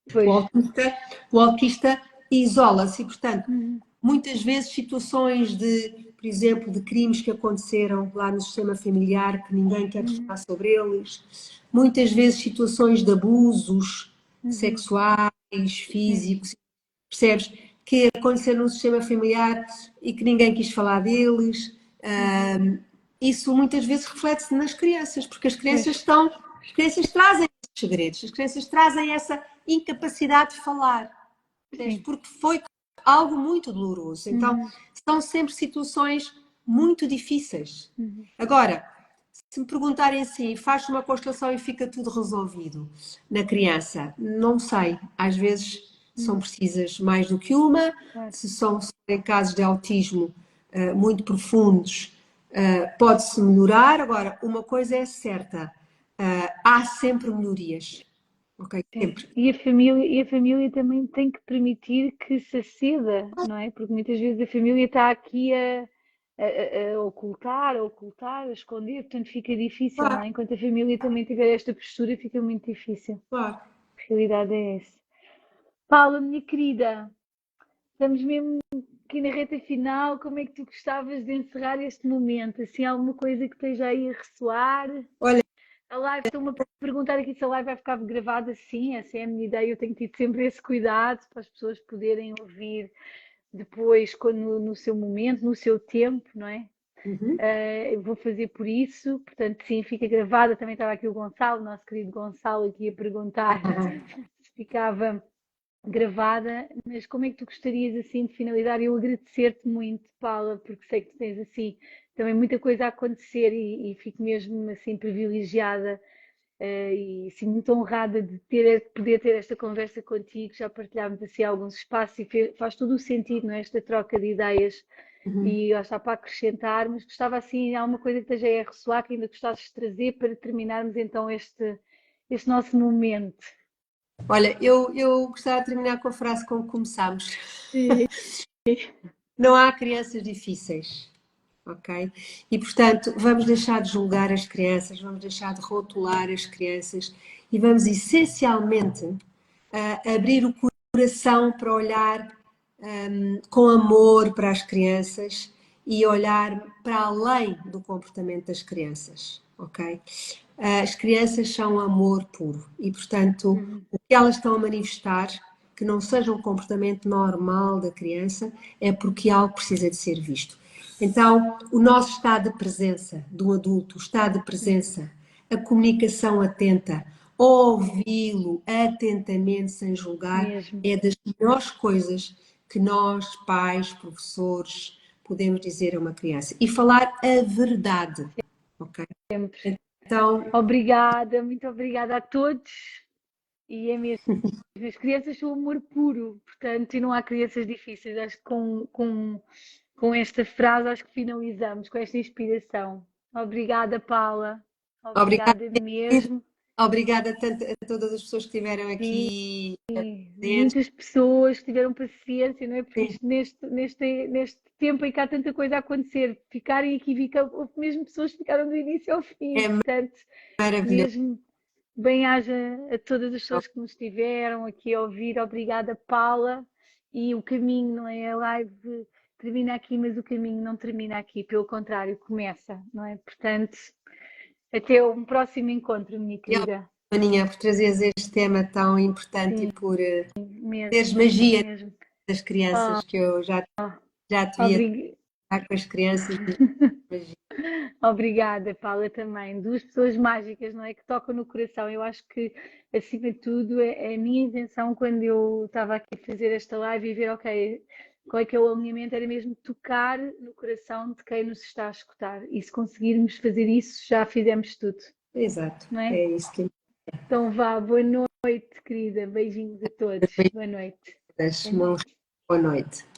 Speaker 2: O
Speaker 1: Pois.
Speaker 2: autista, o autista isola-se e, portanto,
Speaker 1: Uhum.
Speaker 2: muitas vezes situações de, por exemplo, de crimes que aconteceram lá no sistema familiar que ninguém quer
Speaker 1: Uhum.
Speaker 2: falar sobre eles, muitas vezes situações de abusos
Speaker 1: Uhum.
Speaker 2: sexuais,
Speaker 1: Sim.
Speaker 2: físicos, percebes? Que aconteceram no sistema familiar e que ninguém quis falar deles.
Speaker 1: Uhum.
Speaker 2: Isso muitas vezes reflete-se nas crianças, porque
Speaker 1: Pois.
Speaker 2: as crianças trazem esses segredos, as crianças trazem essa incapacidade de falar,
Speaker 1: Sim.
Speaker 2: porque foi algo muito doloroso. Então,
Speaker 1: Uhum.
Speaker 2: são sempre situações muito difíceis.
Speaker 1: Uhum.
Speaker 2: Agora, se me perguntarem assim, faz uma constelação e fica tudo resolvido na criança, não sei. Às vezes são
Speaker 1: Uhum.
Speaker 2: precisas mais do que uma,
Speaker 1: Claro.
Speaker 2: se são em casos de autismo muito profundos, pode-se melhorar. Agora, uma coisa é certa, há sempre melhorias, ok?
Speaker 1: Sim.
Speaker 2: Sempre.
Speaker 1: E a família também tem que permitir que se aceda, não é? Porque muitas vezes a família está aqui a ocultar, a ocultar, a esconder, portanto fica difícil, não
Speaker 2: Claro,
Speaker 1: é? Enquanto a família também tiver esta postura, fica muito difícil.
Speaker 2: claro.
Speaker 1: A realidade é essa. Paula, minha querida, estamos mesmo aqui na reta final. Como é que tu gostavas de encerrar este momento? Assim, alguma coisa que esteja aí a ressoar?
Speaker 2: Olha,
Speaker 1: A live, estou-me a perguntar aqui se a live vai ficar gravada. Sim, essa é a minha ideia. Eu tenho tido sempre esse cuidado para as pessoas poderem ouvir depois, quando, no seu momento, no seu tempo, não é?
Speaker 2: uhum.
Speaker 1: Eu vou fazer por isso, portanto, sim, fica gravada. Também estava aqui o Gonçalo, nosso querido Gonçalo, aqui a perguntar se ficava gravada, mas como é que tu gostarias assim de finalizar? Eu agradecer-te muito, Paula, porque sei que tu tens assim também muita coisa a acontecer e fico mesmo assim privilegiada e assim muito honrada de poder ter esta conversa contigo. Já partilhámos assim alguns espaços e faz todo o sentido, não é? Esta troca de ideias
Speaker 2: Uhum.
Speaker 1: e já está para acrescentar, mas gostava assim, alguma coisa que esteja a ressoar que ainda gostasses de trazer para terminarmos então este nosso momento.
Speaker 2: Olha, eu gostava de terminar com a frase com que começámos.
Speaker 1: Sim.
Speaker 2: Não há crianças difíceis, ok? E, portanto, vamos deixar de julgar as crianças, vamos deixar de rotular as crianças e vamos essencialmente abrir o coração para olhar com amor para as crianças e olhar para além do comportamento das crianças, ok? As crianças são amor puro e, portanto,
Speaker 1: Uhum.
Speaker 2: o que elas estão a manifestar, que não seja um comportamento normal da criança, é porque algo precisa de ser visto. Então, o nosso estado de presença de um adulto, o estado de
Speaker 1: Sim,
Speaker 2: presença, a comunicação atenta, ouvi-lo atentamente sem julgar,
Speaker 1: mesmo,
Speaker 2: é das melhores coisas que nós, pais, professores, podemos dizer a uma criança. E falar a verdade, ok?
Speaker 1: sempre.
Speaker 2: Então,
Speaker 1: Obrigada, muito obrigada a todos. E é mesmo. As crianças são amor puro, portanto, e não há crianças difíceis. Acho que com esta frase, acho que finalizamos, com esta inspiração. Obrigada, Paula.
Speaker 2: Obrigada,
Speaker 1: Obrigada mesmo.
Speaker 2: obrigada tanto a todas as pessoas que estiveram aqui a ver.
Speaker 1: Muitas pessoas que tiveram paciência, não é? Porque
Speaker 2: Sim,
Speaker 1: isto neste tempo em que há tanta coisa a acontecer, ficarem aqui, houve mesmo pessoas que ficaram do início ao fim,
Speaker 2: é
Speaker 1: portanto,
Speaker 2: maravilhoso.
Speaker 1: mesmo bem-aja a todas as pessoas que nos estiveram aqui a ouvir. Obrigada, Paula. E o caminho, não é? A live termina aqui, mas o caminho não termina aqui, pelo contrário, começa, não é? Portanto, até um próximo encontro, minha
Speaker 2: E
Speaker 1: querida.
Speaker 2: Aninha, por trazeres este tema tão importante e
Speaker 1: Sim,
Speaker 2: por teres
Speaker 1: mesmo,
Speaker 2: magia
Speaker 1: mesmo.
Speaker 2: das crianças, que eu já te via
Speaker 1: Obrig...
Speaker 2: estar com as crianças. Magia.
Speaker 1: Obrigada, Paula, também. Duas pessoas mágicas, não é? Que tocam no coração. Eu acho que, acima de tudo, é a minha intenção quando eu estava aqui a fazer esta live e ver, ok, qual é que é o alinhamento, era mesmo tocar no coração de quem nos está a escutar. E se conseguirmos fazer isso, já fizemos tudo,
Speaker 2: Exato,
Speaker 1: não é?
Speaker 2: é isso que
Speaker 1: Então vá, boa noite, querida. Beijinhos a todos. Boa noite.
Speaker 2: das
Speaker 1: Boa
Speaker 2: mãos.
Speaker 1: noite.
Speaker 2: Boa noite.